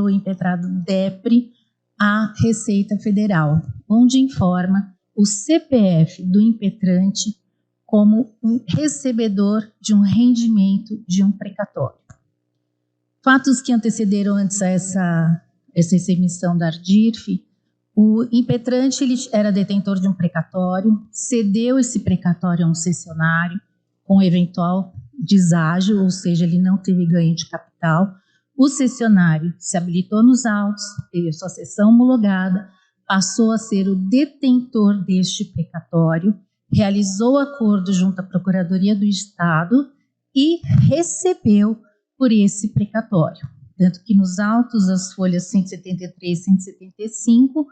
S10: impetrado DEPRE à Receita Federal, onde informa o CPF do impetrante como um recebedor de um rendimento de um precatório. Fatos que antecederam antes a essa emissão da DIRF: o impetrante ele era detentor de um precatório, cedeu esse precatório a um cessionário com eventual deságio, ou seja, ele não teve ganho de capital. O cessionário se habilitou nos autos, teve sua cessão homologada, passou a ser o detentor deste precatório, realizou acordo junto à Procuradoria do Estado e recebeu por esse precatório. Tanto que nos autos, as folhas 173 e 175,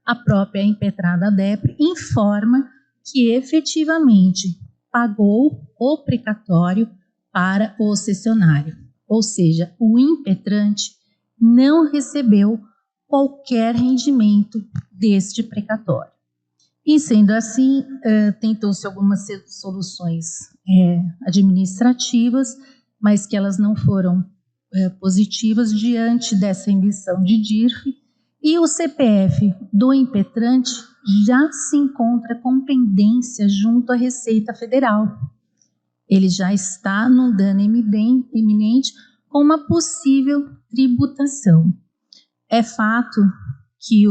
S10: a própria impetrada DEPRE informa que efetivamente pagou o precatório para o cessionário. Ou seja, o impetrante não recebeu qualquer rendimento deste precatório. E sendo assim, tentou-se algumas soluções administrativas, mas que elas não foram positivas diante dessa emissão de DIRF, e o CPF do impetrante já se encontra com pendência junto à Receita Federal. Ele já está num dano iminente com uma possível tributação. É fato que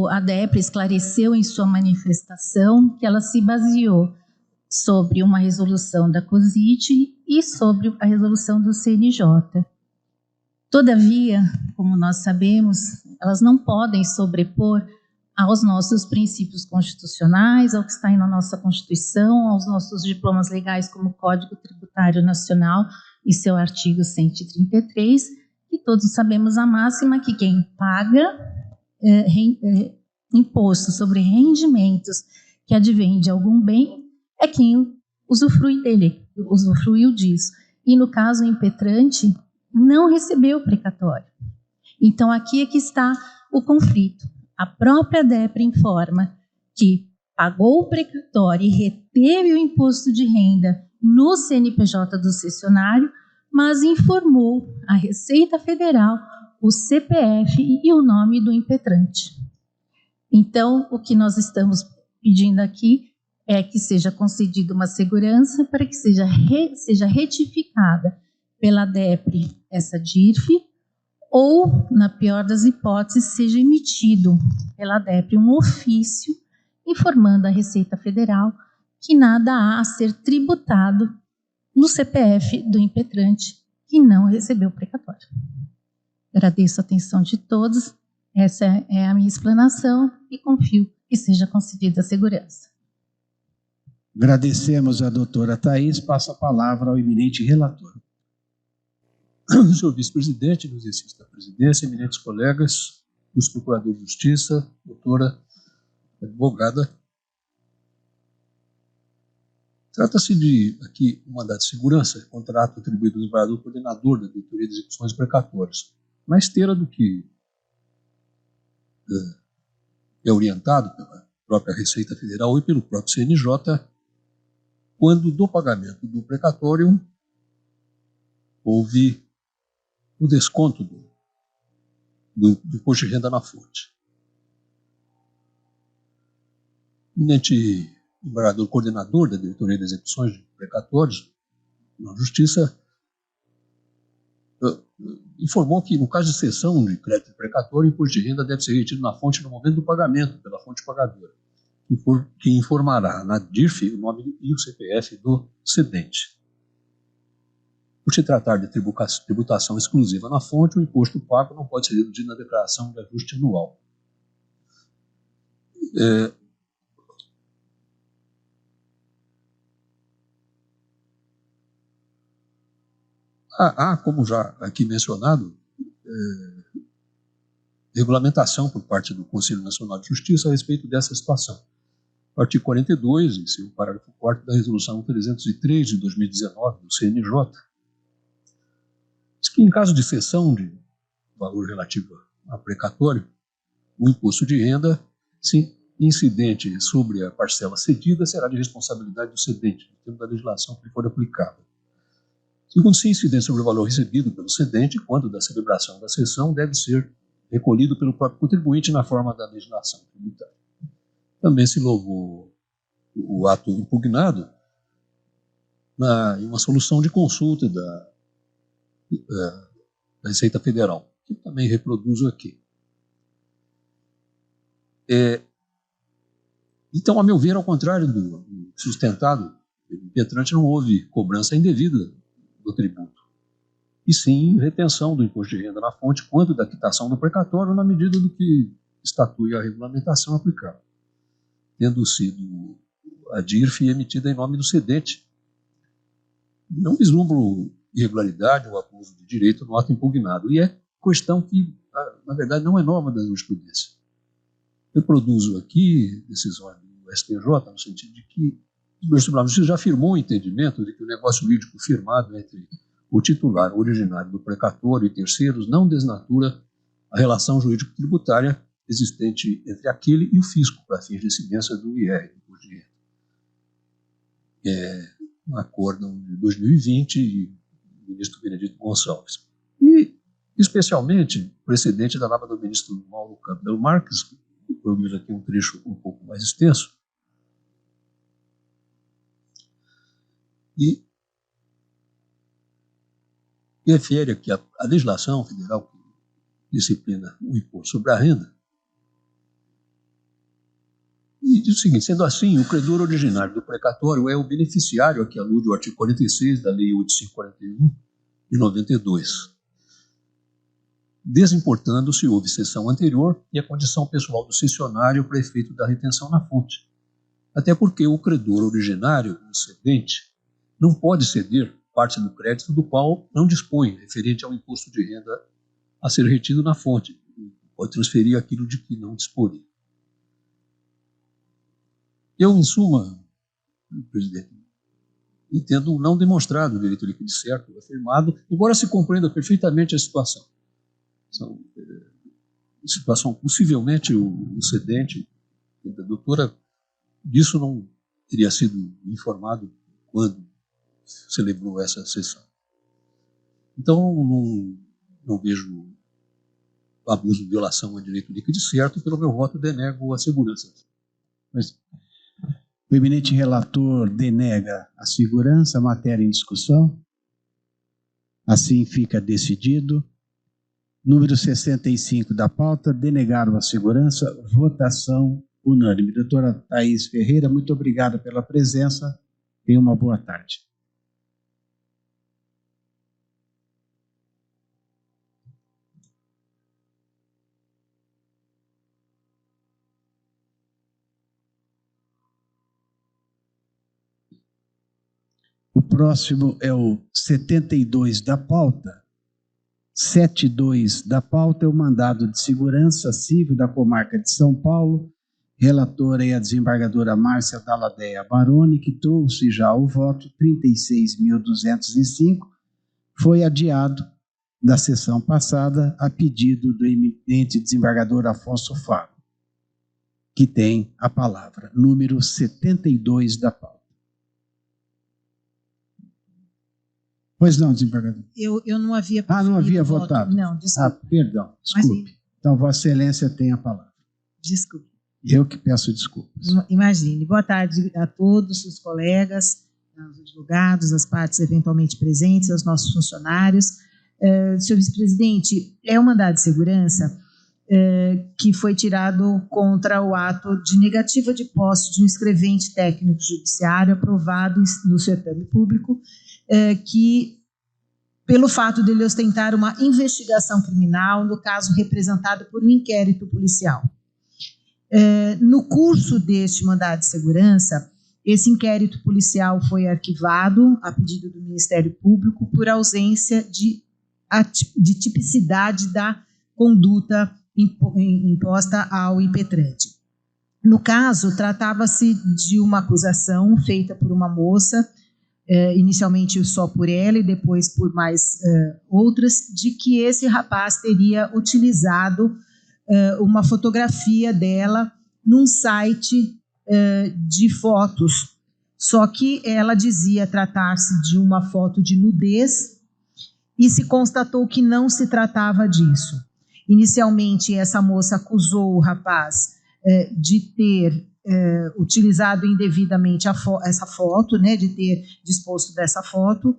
S10: a DEPRE esclareceu em sua manifestação que ela se baseou sobre uma resolução da COSIT e sobre a resolução do CNJ. Todavia, como nós sabemos, elas não podem sobrepor aos nossos princípios constitucionais, ao que está na nossa Constituição, aos nossos diplomas legais, como o Código Tributário Nacional e seu artigo 133, e todos sabemos a máxima que quem paga imposto sobre rendimentos que advém de algum bem é quem usufruiu disso. E no caso, o impetrante não recebeu o precatório. Então, aqui é que está o conflito. A própria DEPRE informa que pagou o precatório e reteve o imposto de renda no CNPJ do cessionário, mas informou a Receita Federal o CPF e o nome do impetrante. Então, o que nós estamos pedindo aqui é que seja concedida uma segurança para que seja retificada pela DEPRE essa DIRF, ou, na pior das hipóteses, seja emitido pela DEPRE um ofício informando a Receita Federal que nada há a ser tributado no CPF do impetrante que não recebeu o precatório. Agradeço a atenção de todos, essa é a minha explanação e confio que seja concedida a segurança.
S3: Agradecemos a doutora Thaís, passo a palavra ao eminente relator.
S11: Senhor vice-presidente, no exercício da presidência, eminentes colegas, os procuradores de justiça, doutora advogada, trata-se de, aqui, um mandado de segurança, contrato atribuído ao desembargador coordenador da Diretoria de Execuções Precatórias, na esteira do que é orientado pela própria Receita Federal e pelo próprio CNJ, quando do pagamento do precatório houve o desconto do imposto de renda na fonte. O eminente embargador coordenador da Diretoria de Execuções de Precatórios na Justiça informou que, no caso de cessão de crédito precatório, o imposto de renda deve ser retido na fonte no momento do pagamento, pela fonte pagadora, que informará na DIRF o nome e o CPF do cedente. Por se tratar de tributação exclusiva na fonte, o imposto pago não pode ser deduzido na declaração de ajuste anual. Há, como já aqui mencionado, regulamentação por parte do Conselho Nacional de Justiça a respeito dessa situação. O artigo 42, em seu parágrafo 4º da Resolução 303 de 2019 do CNJ, diz que, em caso de cessão de valor relativo a precatório, o imposto de renda, se incidente sobre a parcela cedida, será de responsabilidade do cedente, no termo da legislação que lhe for aplicável. Segundo, se incidente sobre o valor recebido pelo cedente, quando da celebração da cessão, deve ser recolhido pelo próprio contribuinte na forma da legislação tributária. Também se louvou o ato impugnado em uma solução de consulta da Receita Federal, que também reproduzo aqui. Então, a meu ver, ao contrário do sustentado pelo impetrante, não houve cobrança indevida do tributo, e sim retenção do imposto de renda na fonte quanto da quitação do precatório na medida do que estatui a regulamentação aplicável, tendo sido a DIRF emitida em nome do cedente. Não vislumbro irregularidade ou abuso de direito no ato impugnado, e é questão que, na verdade, não é norma da jurisprudência. Eu produzo aqui decisões do STJ no sentido de que o Superior Tribunal de Justiça já afirmou o entendimento de que o negócio jurídico firmado entre o titular originário do precatório e terceiros não desnatura a relação jurídico-tributária existente entre aquele e o fisco para fins de incidência do IR, imposto de renda. Um acórdão de 2020 e do ministro Benedito Gonçalves. E, especialmente, o precedente da nova do ministro Mauro Campbell Marques, que produz aqui um trecho um pouco mais extenso, e refere que a legislação federal que disciplina o imposto sobre a renda, e diz o seguinte: sendo assim, o credor originário do precatório é o beneficiário a que alude o artigo 46 da Lei 8541 de 92. desimportando se houve cessão anterior e a condição pessoal do cessionário para efeito da retenção na fonte. Até porque o credor originário, o cedente, não pode ceder parte do crédito do qual não dispõe, referente ao imposto de renda a ser retido na fonte. Pode transferir aquilo de que não disporia. Eu, em suma, presidente, entendo não demonstrado o direito líquido certo, afirmado, embora se compreenda perfeitamente a situação. Situação, possivelmente, o cedente, a doutora, disso não teria sido informado quando celebrou essa sessão. Então, não vejo abuso, violação a direito líquido certo, pelo meu voto denego a segurança.
S8: Mas o eminente relator denega a segurança, a matéria em discussão. Assim fica decidido. Número 65 da pauta, denegaram a segurança, votação unânime. Doutora Thaís Ferreira, muito obrigada pela presença. Tenha uma boa tarde. O próximo é o 72 da pauta. 72 da pauta é o mandado de segurança civil da comarca de São Paulo. Relatora é a desembargadora Márcia Dalladea Baroni, que trouxe já o voto 36.205. Foi adiado da sessão passada a pedido do eminente desembargador Afonso Faro, que tem a palavra. Número 72 da pauta. Pois não, desembargador.
S12: Eu não havia...
S8: não havia votado?
S12: Não, desculpe.
S8: Perdão, desculpe. Então, Vossa Excelência tem a palavra.
S12: Desculpe.
S8: Eu que peço desculpas.
S12: Imagine. Boa tarde a todos os colegas, aos advogados, as partes eventualmente presentes, aos nossos funcionários. Senhor vice-presidente, é um mandado de segurança que foi tirado contra o ato de negativa de posse de um escrevente técnico judiciário aprovado no certame público, que, pelo fato de ele ostentar uma investigação criminal, no caso representado por um inquérito policial. No curso deste mandado de segurança, esse inquérito policial foi arquivado a pedido do Ministério Público por ausência de tipicidade da conduta imposta ao impetrante. No caso, tratava-se de uma acusação feita por uma moça, inicialmente só por ela e depois por mais outras, de que esse rapaz teria utilizado uma fotografia dela num site de fotos, só que ela dizia tratar-se de uma foto de nudez e se constatou que não se tratava disso. Inicialmente, essa moça acusou o rapaz de ter utilizado indevidamente essa foto, né, de ter disposto dessa foto,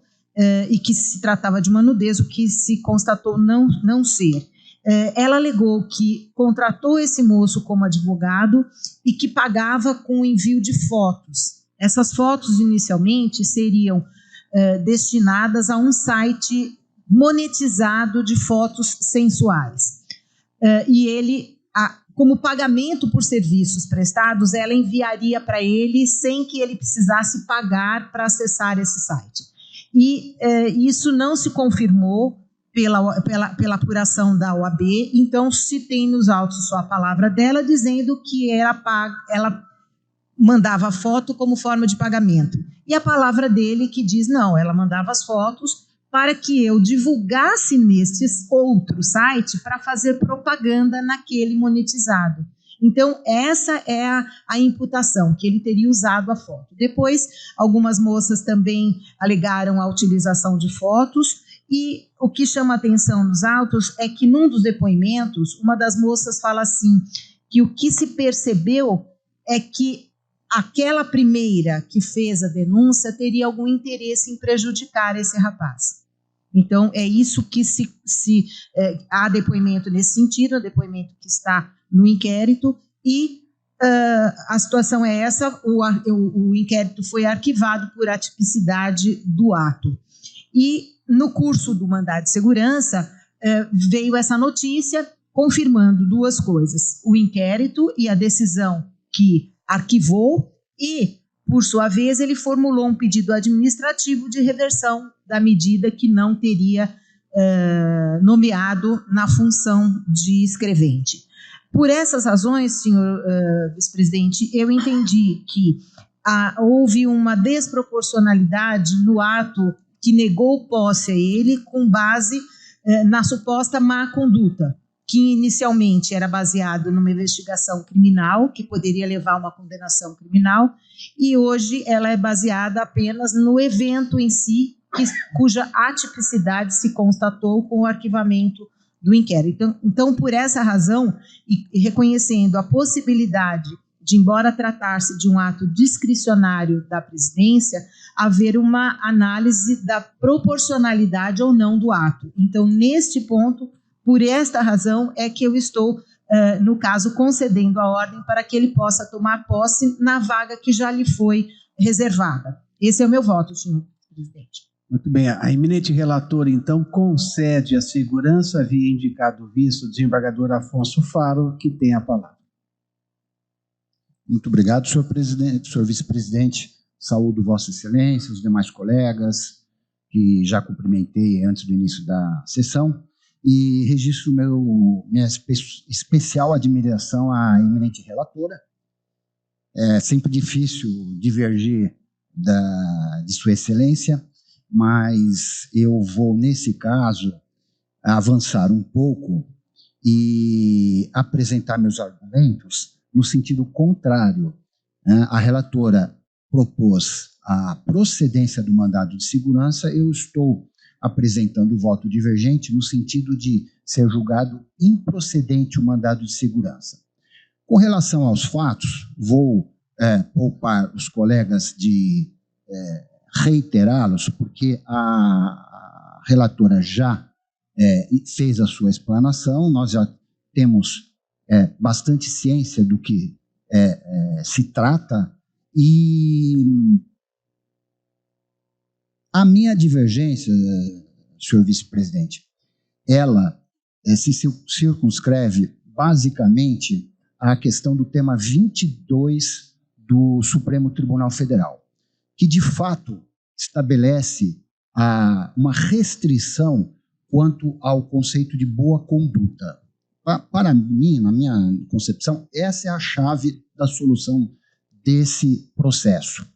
S12: e que se tratava de uma nudez, o que se constatou não ser. Ela alegou que contratou esse moço como advogado e que pagava com o envio de fotos. Essas fotos, inicialmente, seriam destinadas a um site monetizado de fotos sensuais. E ele, como pagamento por serviços prestados, ela enviaria para ele sem que ele precisasse pagar para acessar esse site. E isso não se confirmou pela apuração da OAB, então se tem nos autos só a palavra dela dizendo que ela mandava a foto como forma de pagamento. E a palavra dele que diz, não, ela mandava as fotos para que eu divulgasse neste outro site para fazer propaganda naquele monetizado. Então, essa é a imputação, que ele teria usado a foto. Depois, algumas moças também alegaram a utilização de fotos, e o que chama a atenção nos autos é que, num dos depoimentos, uma das moças fala assim, que o que se percebeu é que aquela primeira que fez a denúncia teria algum interesse em prejudicar esse rapaz. Então, é isso que há depoimento nesse sentido, o depoimento que está no inquérito, e a situação é essa, o inquérito foi arquivado por atipicidade do ato. E, no curso do mandado de segurança, veio essa notícia confirmando duas coisas: o inquérito e a decisão que arquivou, e, por sua vez, ele formulou um pedido administrativo de reversão da medida que não teria nomeado na função de escrevente. Por essas razões, senhor vice-presidente, eu entendi que houve uma desproporcionalidade no ato que negou posse a ele com base na suposta má conduta, que inicialmente era baseado numa investigação criminal, que poderia levar a uma condenação criminal, e hoje ela é baseada apenas no evento em si, cuja atipicidade se constatou com o arquivamento do inquérito. Então, por essa razão, e reconhecendo a possibilidade de, embora tratar-se de um ato discricionário da presidência, haver uma análise da proporcionalidade ou não do ato. Então, neste ponto, por esta razão, é que eu estou, no caso, concedendo a ordem para que ele possa tomar posse na vaga que já lhe foi reservada. Esse é o meu voto, senhor presidente.
S8: Muito bem. A eminente relatora, então, concede a segurança via indicado visto o desembargador Afonso Faro, que tem a palavra.
S13: Muito obrigado, senhor presidente, senhor vice-presidente. Saúdo Vossa Excelência, os demais colegas, que já cumprimentei antes do início da sessão, e registro minha especial admiração à eminente relatora. É sempre difícil divergir de Sua Excelência, mas eu vou, nesse caso, avançar um pouco e apresentar meus argumentos no sentido contrário. A relatora propôs a procedência do mandado de segurança, eu estou apresentando o voto divergente no sentido de ser julgado improcedente o mandado de segurança. Com relação aos fatos, vou poupar os colegas de reiterá-los, porque a relatora já fez a sua explanação, nós já temos bastante ciência do que se trata, e a minha divergência, senhor vice-presidente, ela se circunscreve basicamente à questão do tema 22 do Supremo Tribunal Federal, que de fato estabelece uma restrição quanto ao conceito de boa conduta. Para mim, na minha concepção, essa é a chave da solução desse processo.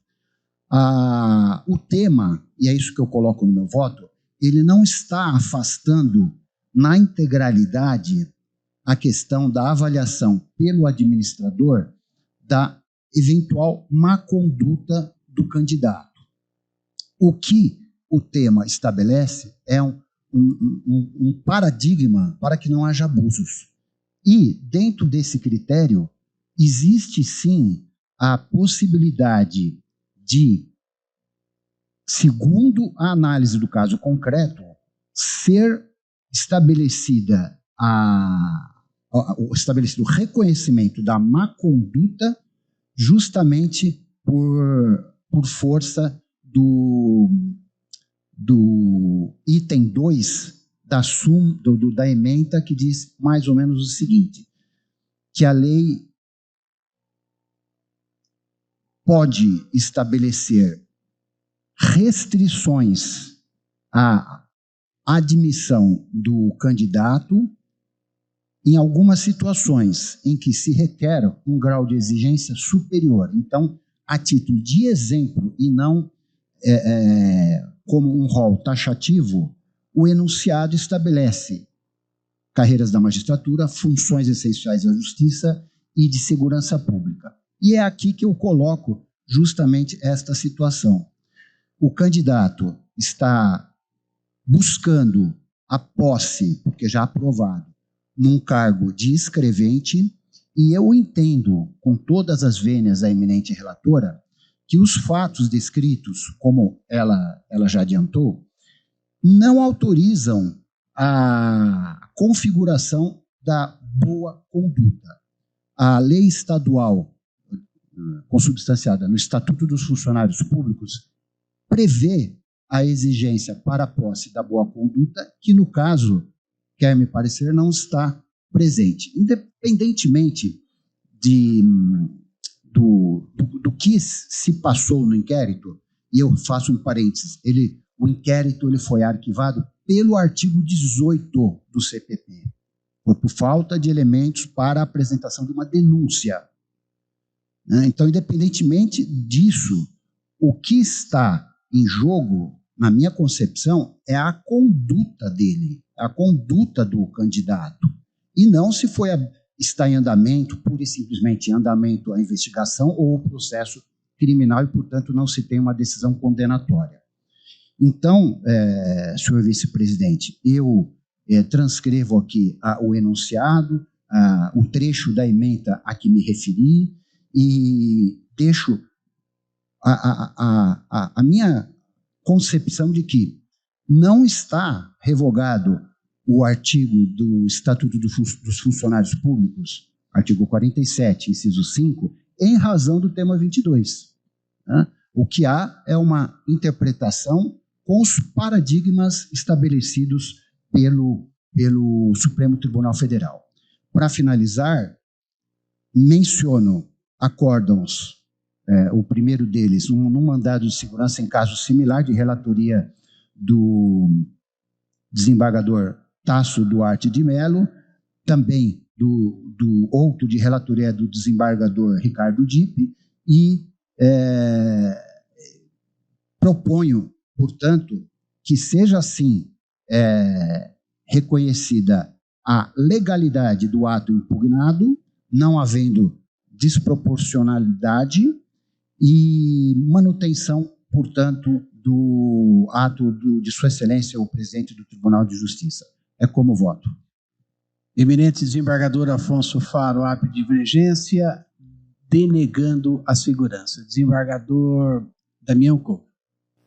S13: O tema, e é isso que eu coloco no meu voto, ele não está afastando na integralidade a questão da avaliação pelo administrador da eventual má conduta do candidato. O que o tema estabelece é um paradigma para que não haja abusos. E, dentro desse critério, existe sim a possibilidade de, segundo a análise do caso concreto, ser estabelecido o reconhecimento da má conduta justamente por força do item 2 da ementa, que diz mais ou menos o seguinte, que a lei pode estabelecer restrições à admissão do candidato em algumas situações em que se requer um grau de exigência superior. Então, a título de exemplo e não como um rol taxativo, o enunciado estabelece carreiras da magistratura, funções essenciais da justiça e de segurança pública. E é aqui que eu coloco justamente esta situação. O candidato está buscando a posse, porque já aprovado, num cargo de escrevente, e eu entendo, com todas as vênias da eminente relatora, que os fatos descritos, como ela já adiantou, não autorizam a configuração da boa conduta. A lei estadual, consubstanciada no Estatuto dos Funcionários Públicos, prevê a exigência para a posse da boa conduta, que no caso quer me parecer, não está presente. Independentemente do que se passou no inquérito, e eu faço um parênteses, o inquérito ele foi arquivado pelo artigo 18 do CPP, por falta de elementos para a apresentação de uma denúncia. Então, independentemente disso, o que está em jogo, na minha concepção, é a conduta dele, a conduta do candidato, e não se está em andamento, pura e simplesmente em andamento a investigação ou o processo criminal e, portanto, não se tem uma decisão condenatória. Então, senhor vice-presidente, eu transcrevo aqui o enunciado, o trecho da ementa a que me referi e deixo a minha concepção de que não está revogado o artigo do Estatuto dos Funcionários Públicos, artigo 47, inciso 5, em razão do tema 22. Né? O que há é uma interpretação com os paradigmas estabelecidos pelo Supremo Tribunal Federal. Para finalizar, menciono acórdãos, o primeiro deles, num mandado de segurança em caso similar de relatoria do desembargador Tasso Duarte de Mello, também do outro de relatoria do desembargador Ricardo Dipp, e proponho, portanto, que seja assim reconhecida a legalidade do ato impugnado, não havendo desproporcionalidade e manutenção, portanto, do ato de Sua Excelência, o presidente do Tribunal de Justiça. É como voto.
S8: Eminente desembargador Afonso Faro, abre divergência, denegando a segurança. Desembargador Damião Couto.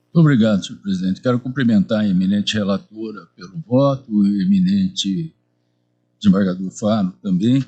S1: Muito obrigado, senhor presidente. Quero cumprimentar a eminente relatora pelo voto, o eminente desembargador Faro também.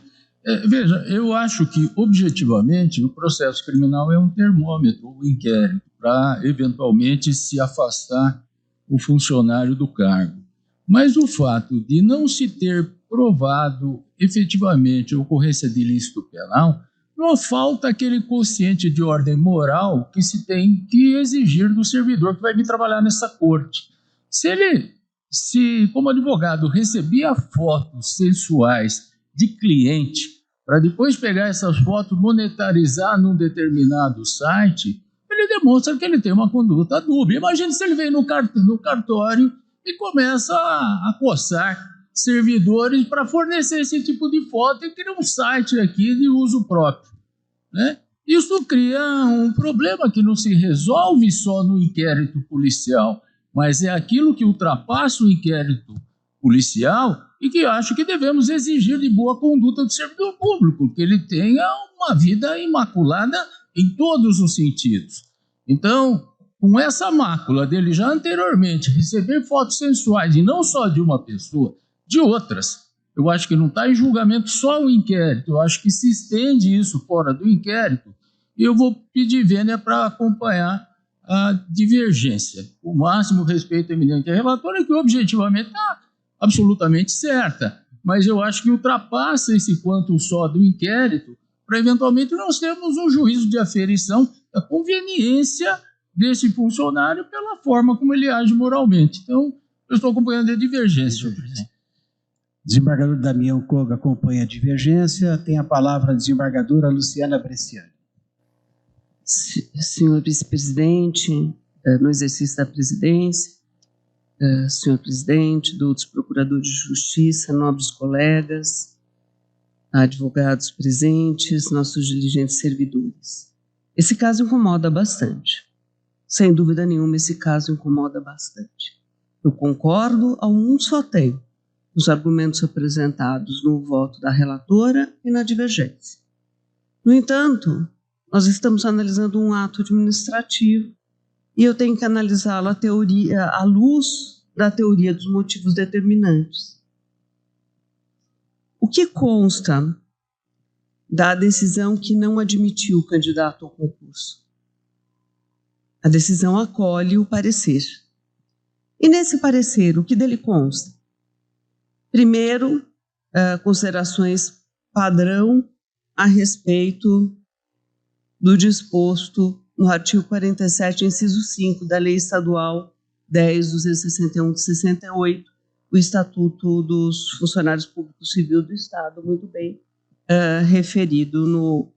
S1: Veja, eu acho que, objetivamente, o processo criminal é um termômetro, um inquérito, para, eventualmente, se afastar o funcionário do cargo. Mas o fato de não se ter provado efetivamente a ocorrência de ilícito penal, não falta aquele quociente de ordem moral que se tem que exigir do servidor que vai vir trabalhar nessa corte. Se como advogado, recebia fotos sensuais de cliente, para depois pegar essas fotos, monetarizar num determinado site, ele demonstra que ele tem uma conduta dúbia. Imagina se ele vem no cartório e começa a coçar servidores para fornecer esse tipo de foto e cria um site aqui de uso próprio. Né? Isso cria um problema que não se resolve só no inquérito policial, mas é aquilo que ultrapassa o inquérito policial e que acho que devemos exigir de boa conduta do servidor público, que ele tenha uma vida imaculada em todos os sentidos. Então, com essa mácula dele já anteriormente receber fotos sensuais, e não só de uma pessoa, de outras, eu acho que não está em julgamento só o inquérito, eu acho que se estende isso fora do inquérito, e eu vou pedir vênia para acompanhar a divergência. O máximo respeito eminente à relatora, que objetivamente está absolutamente certa, mas eu acho que ultrapassa esse quanto só do inquérito, para eventualmente nós termos um juízo de aferição da conveniência desse funcionário pela forma como ele age moralmente. Então, eu estou acompanhando a divergência, senhor presidente.
S8: Desembargador Damião Koga acompanha a divergência. Tem a palavra a desembargadora Luciana Bresciani.
S14: Senhor vice-presidente, no exercício da presidência, senhor presidente, doutos procuradores de justiça, nobres colegas, advogados presentes, nossos diligentes servidores. Esse caso incomoda bastante. Sem dúvida nenhuma, esse caso incomoda bastante. Eu concordo a um só tenho, os argumentos apresentados no voto da relatora e na divergência. No entanto, nós estamos analisando um ato administrativo e eu tenho que analisá-lo à luz da teoria dos motivos determinantes. O que consta da decisão que não admitiu o candidato ao concurso? A decisão acolhe o parecer. E nesse parecer, o que dele consta? Primeiro, considerações padrão a respeito do disposto no artigo 47, inciso 5 da Lei Estadual 10.261 de 68, o Estatuto dos Funcionários Públicos Civil do Estado, muito bem referido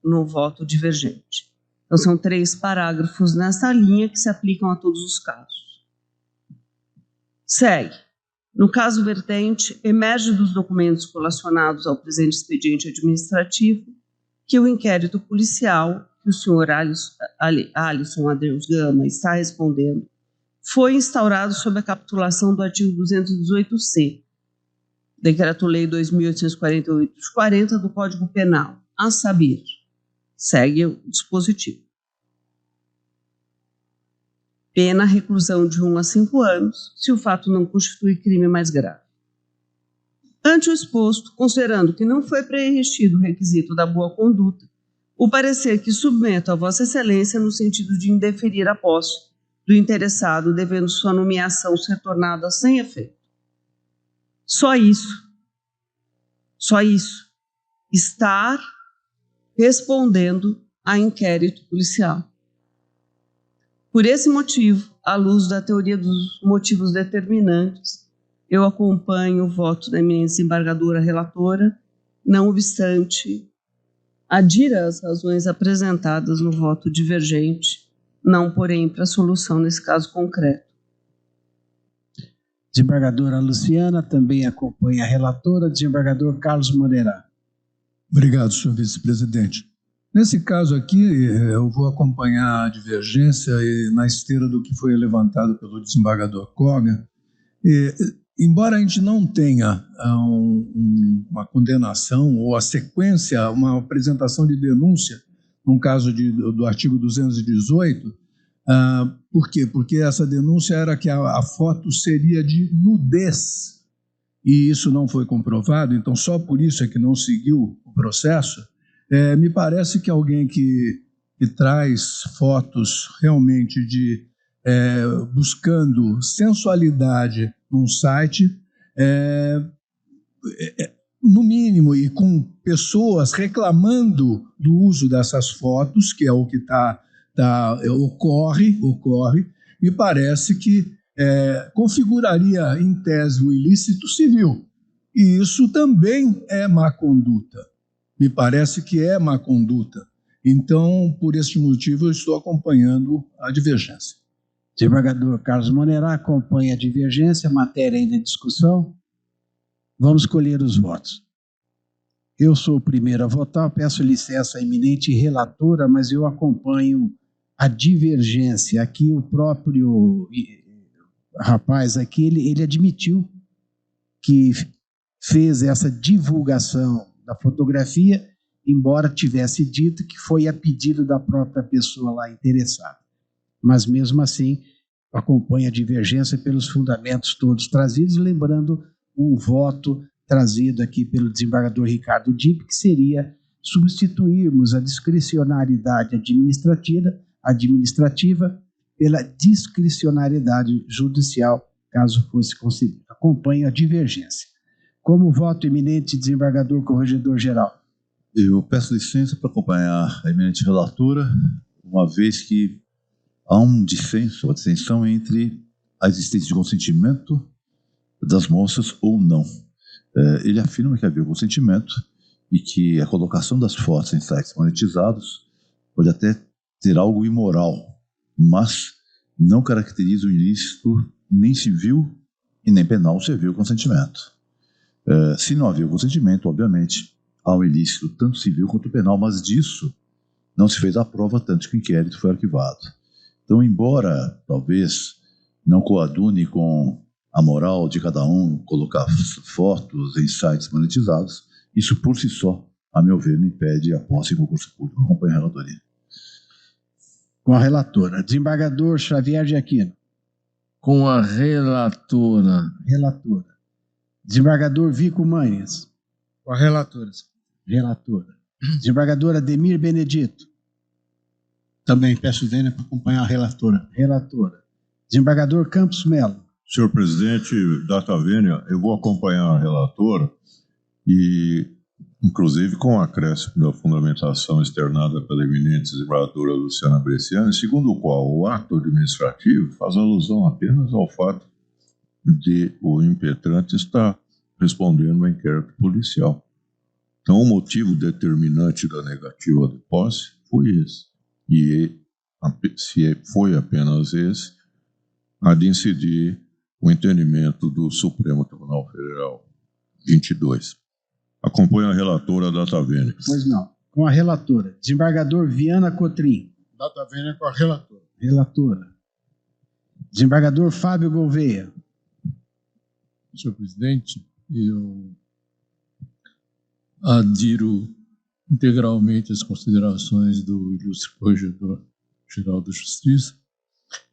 S14: no voto divergente. Então, são 3 parágrafos nessa linha que se aplicam a todos os casos. Segue. No caso vertente, emerge dos documentos relacionados ao presente expediente administrativo que o inquérito policial, que o senhor Alisson Adeus Gama está respondendo, foi instaurado sob a capitulação do artigo 218-C, Decreto-Lei 2.848/40 do Código Penal, a saber, segue o dispositivo. Pena reclusão de 1 a 5 anos, se o fato não constitui crime mais grave. Ante o exposto, considerando que não foi preenchido o requisito da boa conduta, o parecer que submeto a Vossa Excelência no sentido de indeferir a posse do interessado, devendo sua nomeação ser tornada sem efeito. Só isso. Estar respondendo a inquérito policial. Por esse motivo, à luz da teoria dos motivos determinantes, eu acompanho o voto da eminente desembargadora relatora, não obstante, adira às razões apresentadas no voto divergente, não, porém, para a solução nesse caso concreto.
S8: Desembargadora Luciana também acompanha a relatora. Desembargador Carlos Moreira.
S3: Obrigado, senhor vice-presidente. Nesse caso aqui, eu vou acompanhar a divergência na esteira do que foi levantado pelo desembargador Koga. Embora a gente não tenha uma condenação ou a sequência, uma apresentação de denúncia, no caso do artigo 218, por quê? Porque essa denúncia era que a foto seria de nudez, e isso não foi comprovado, então só por isso é que não seguiu o processo. Me parece que alguém que traz fotos realmente buscando sensualidade num site, no mínimo, e com pessoas reclamando do uso dessas fotos, que é o que ocorre, me parece que configuraria em tese um ilícito civil. E isso também é má conduta. Me parece que é má conduta. Então, por este motivo, eu estou acompanhando a divergência.
S8: Desembargador Carlos Moreira acompanha a divergência, matéria ainda em discussão. Vamos escolher os votos. Eu sou o primeiro a votar, peço licença à eminente relatora, mas eu acompanho a divergência. Aqui o próprio rapaz aqui, ele admitiu que fez essa divulgação da fotografia, embora tivesse dito que foi a pedido da própria pessoa lá interessada. Mas mesmo assim, acompanha a divergência pelos fundamentos todos trazidos, lembrando um voto trazido aqui pelo desembargador Ricardo Dipp, que seria substituirmos a discricionariedade administrativa pela discricionariedade judicial, caso fosse concedido. Acompanho a divergência. Como voto eminente, desembargador corregedor-geral.
S2: Eu peço licença para acompanhar a eminente relatora, uma vez que há uma dissensão entre a existência de consentimento das moças ou não. Ele afirma que havia consentimento e que a colocação das fotos em sites monetizados pode até ter algo imoral, mas não caracteriza o ilícito nem civil e nem penal se havia o consentimento. Se não havia consentimento, obviamente, há um ilícito tanto civil quanto penal, mas disso não se fez a prova, tanto que o inquérito foi arquivado. Então, embora talvez não coadune com a moral de cada um colocar fotos em sites monetizados, isso por si só, a meu ver, não impede a posse em concurso público. Acompanhe a relatoria.
S8: Com a relatora. Desembargador Xavier de Aquino.
S1: Com a relatora.
S8: Relatora. Desembargador Vico Manhas.
S3: Com a relatora.
S8: Relatora. Desembargador Ademir Benedito. Também peço vênia para acompanhar a relatora. Relatora. Desembargador Campos Melo.
S5: Senhor presidente, data vênia, eu vou acompanhar a relatora e, inclusive, com o acréscimo da fundamentação externada pela eminente desembargadora Luciana Bresciani, segundo o qual o ato administrativo faz alusão apenas ao fato de o impetrante estar respondendo ao inquérito policial. Então, o motivo determinante da negativa de posse foi esse. E, se foi apenas esse, há de incidir o entendimento do Supremo Tribunal Federal 22. Acompanho a relatora data vênia.
S8: Pois não. Com a relatora. Desembargador Viana Cotrim.
S15: Data vênia com a relatora.
S8: Relatora. Desembargador Fábio Gouveia.
S3: Senhor presidente, eu adiro integralmente às considerações do ilustre Corregedor-Geral da Justiça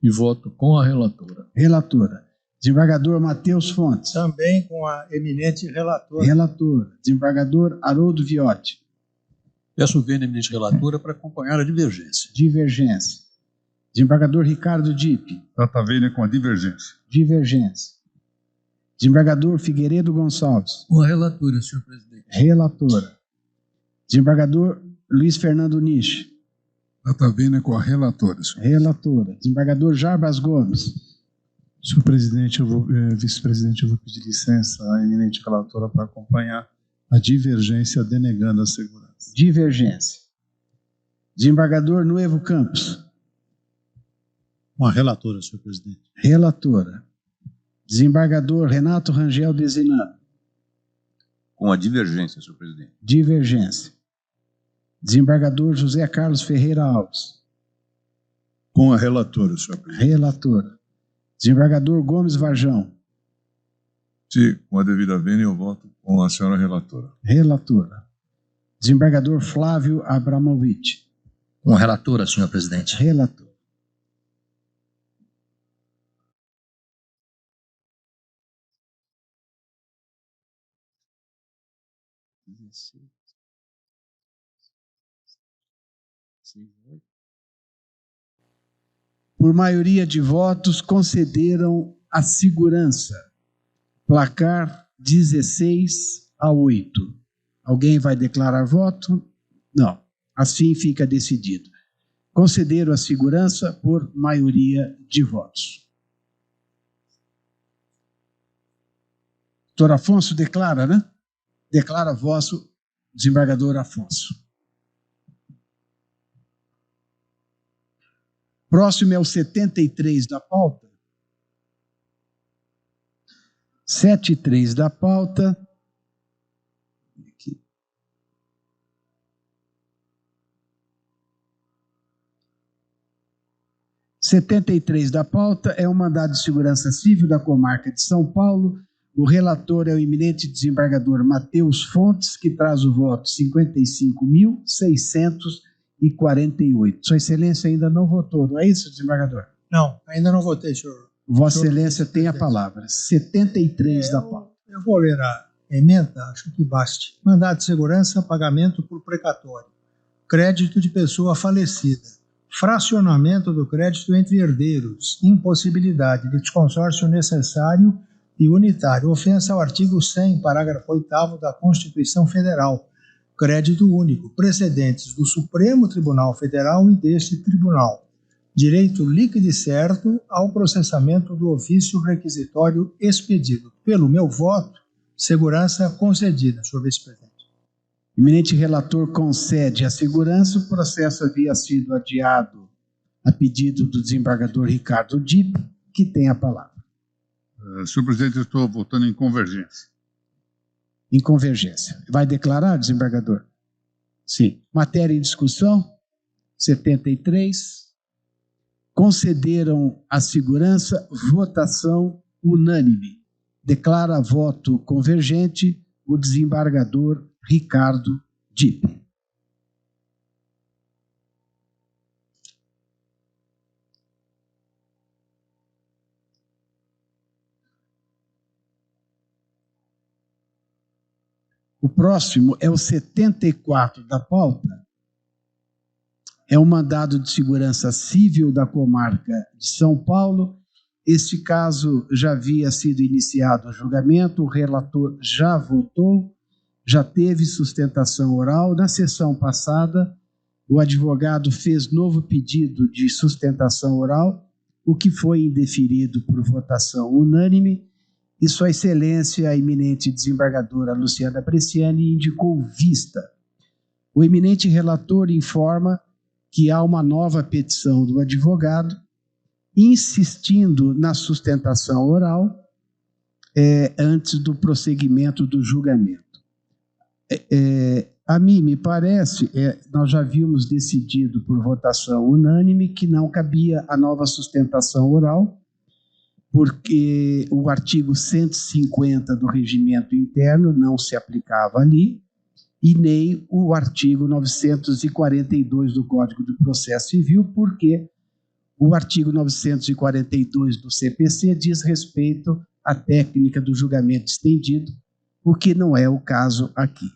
S3: e voto com a relatora.
S8: Relatora. Desembargador Matheus Fontes.
S15: Também com a eminente relatora.
S8: Relatora. Desembargador Haroldo Viotti.
S11: Peço vênia, eminente relatora, para acompanhar a divergência.
S8: Divergência. Desembargador Ricardo Dipp.
S15: Data vênia com a divergência.
S8: Divergência. Desembargador Figueiredo Gonçalves.
S9: Com a relatora, senhor presidente.
S8: Relatora. Desembargador Luiz Fernando Nisch.
S15: Data vênia com a relatora, senhor.
S8: Relatora. Desembargador Jarbas Gomes.
S3: Senhor presidente, vice-presidente, eu vou pedir licença à eminente relatora para acompanhar a divergência denegando a segurança.
S8: Divergência. Desembargador Nuevo Campos.
S3: Com a relatora, senhor presidente.
S8: Relatora. Desembargador Renato Rangel Desinano.
S16: Com a divergência, senhor presidente.
S8: Divergência. Desembargador José Carlos Ferreira Alves.
S15: Com a relatora, senhor presidente.
S8: Relatora. Desembargador Gomes Varjão.
S15: Sim, com a devida vênia eu voto com a senhora relatora.
S8: Relatora. Desembargador Flávio Abramovich.
S9: Com a relatora, senhor presidente.
S8: Relator. Por maioria de votos, concederam a segurança. Placar 16-8. Alguém vai declarar voto? Não. Assim fica decidido. Concederam a segurança por maioria de votos. Doutor Afonso declara, né? Declara vosso, desembargador Afonso. Próximo é o 73 da pauta. 73 da pauta. Aqui. – 73 da pauta é o mandado de segurança civil da comarca de São Paulo. O relator é o eminente desembargador Matheus Fontes, que traz o voto 55.648. Sua Excelência ainda não votou, não é isso, desembargador?
S15: Não, ainda não votei, senhor.
S8: Vossa Excelência tem a palavra. 73 da pauta.
S15: Eu vou ler a emenda, acho que baste. Mandado de segurança, pagamento por precatório. Crédito de pessoa falecida. Fracionamento do crédito entre herdeiros. Impossibilidade de desconsórcio necessário e unitário. Ofensa ao artigo 100, parágrafo 8º da Constituição Federal. Crédito único. Precedentes do Supremo Tribunal Federal e deste tribunal. Direito líquido e certo ao processamento do ofício requisitório expedido. Pelo meu voto, segurança concedida, senhor vice-presidente.
S8: Eminente relator concede a segurança. O processo havia sido adiado a pedido do desembargador Ricardo Dipp, que tem a palavra.
S15: Senhor presidente, eu estou votando em convergência.
S8: Em convergência. Vai declarar, desembargador?
S15: Sim.
S8: Matéria em discussão? 73. Concederam a segurança, votação unânime. Declara voto convergente o desembargador Ricardo Dipp. O próximo é o 74 da pauta. É um mandado de segurança civil da comarca de São Paulo.
S13: este caso já havia sido iniciado o julgamento, o relator já votou, já teve sustentação oral. Na sessão passada, o advogado fez novo pedido de sustentação oral, o que foi indeferido por votação unânime, e Sua Excelência, a eminente desembargadora Luciana Bresciani, indicou vista. O eminente relator informa que há uma nova petição do advogado, insistindo na sustentação oral antes do prosseguimento do julgamento. A mim me parece, nós já havíamos decidido por votação unânime que não cabia a nova sustentação oral, porque o artigo 150 do regimento interno não se aplicava ali, e nem o artigo 942 do Código do Processo Civil, porque o artigo 942 do CPC diz respeito à técnica do julgamento estendido, o que não é o caso aqui.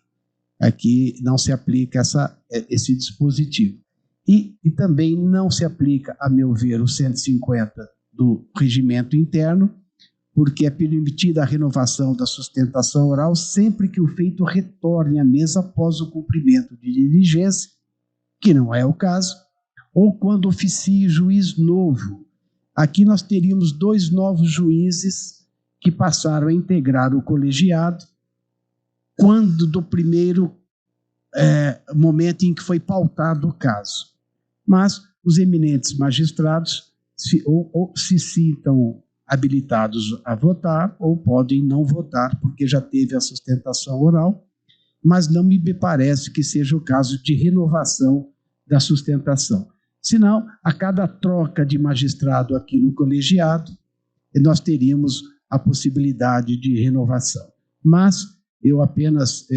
S13: Aqui não se aplica esse dispositivo. E também não se aplica, a meu ver, o 150 do regimento interno, porque é permitida a renovação da sustentação oral sempre que o feito retorne à mesa após o cumprimento de diligência, que não é o caso, ou quando oficie juiz novo. Aqui nós teríamos 2 novos juízes que passaram a integrar o colegiado quando do primeiro momento em que foi pautado o caso. Mas os eminentes magistrados ou se sintam habilitados a votar ou podem não votar, porque já teve a sustentação oral, mas não me parece que seja o caso de renovação da sustentação. Senão, a cada troca de magistrado aqui no colegiado, nós teríamos a possibilidade de renovação. Mas eu apenas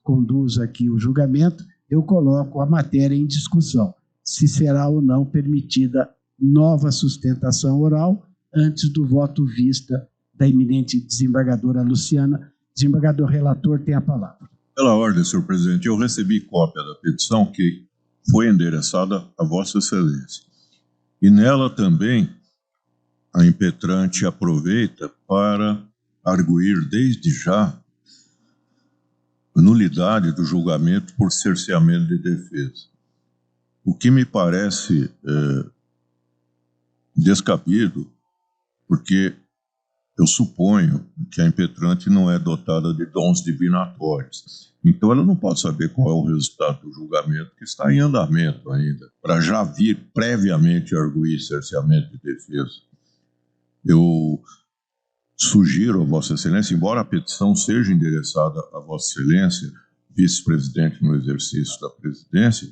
S13: conduzo aqui o julgamento, eu coloco a matéria em discussão, se será ou não permitida nova sustentação oral antes do voto vista da eminente desembargadora Luciana. Desembargador relator tem a palavra.
S5: Pela ordem, senhor presidente, eu recebi cópia da petição que foi endereçada a Vossa Excelência. E nela também a impetrante aproveita para arguir desde já nulidade do julgamento por cerceamento de defesa. O que me parece descabido, porque eu suponho que a impetrante não é dotada de dons divinatórios. Então ela não pode saber qual é o resultado do julgamento que está em andamento ainda, para já vir previamente arguir cerceamento de defesa. Eu sugiro a Vossa Excelência, embora a petição seja endereçada a Vossa Excelência, vice-presidente no exercício da presidência,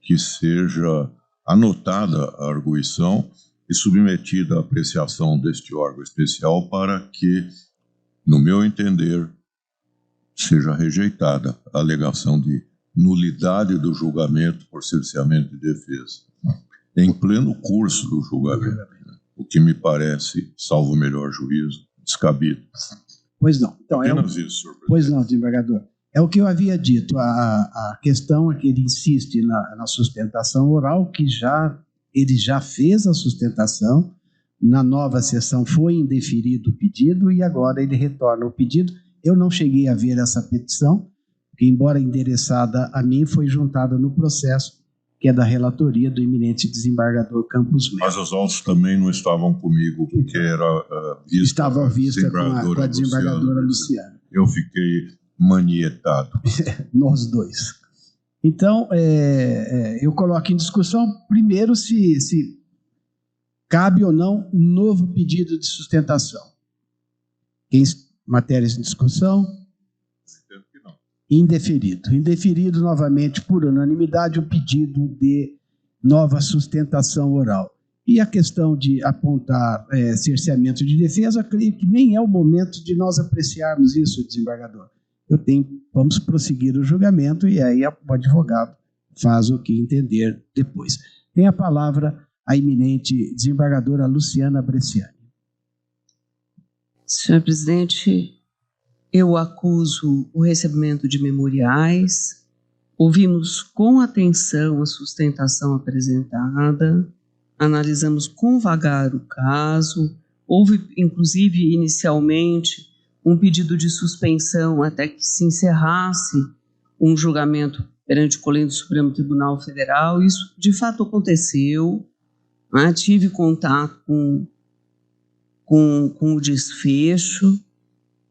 S5: que seja anotada a arguição e submetida à apreciação deste órgão especial para que, no meu entender, seja rejeitada a alegação de nulidade do julgamento por cerceamento de defesa, em pleno curso do julgamento, o que me parece, salvo o melhor juízo, descabido.
S13: Pois não. Então,
S5: apenas isso, senhor presidente.
S13: Pois não, desembargador. É o que eu havia dito, a questão é que ele insiste na sustentação oral, que ele já fez a sustentação, na nova sessão foi indeferido o pedido e agora ele retorna o pedido. Eu não cheguei a ver essa petição, que embora endereçada a mim, foi juntada no processo, que é da relatoria do eminente desembargador Campos Melo.
S5: Mas os autos também não estavam comigo, porque era vista,
S13: estava vista com a desembargadora Luciana.
S5: Eu fiquei manietado.
S13: Nós dois. Então, eu coloco em discussão, primeiro, se cabe ou não novo pedido de sustentação. Matérias em discussão? Indeferido. Indeferido novamente por unanimidade o pedido de nova sustentação oral. E a questão de apontar cerceamento de defesa, eu creio que nem é o momento de nós apreciarmos isso, desembargador. Vamos prosseguir o julgamento e aí o advogado faz o que entender depois. Tem a palavra a eminente desembargadora Luciana Bresciani.
S14: Senhor presidente, eu acuso o recebimento de memoriais, ouvimos com atenção a sustentação apresentada, analisamos com vagar o caso, Houve, inclusive, inicialmente, um pedido de suspensão até que se encerrasse um julgamento perante o Colégio do Supremo Tribunal Federal. Isso, de fato, aconteceu. Né? Tive contato com o desfecho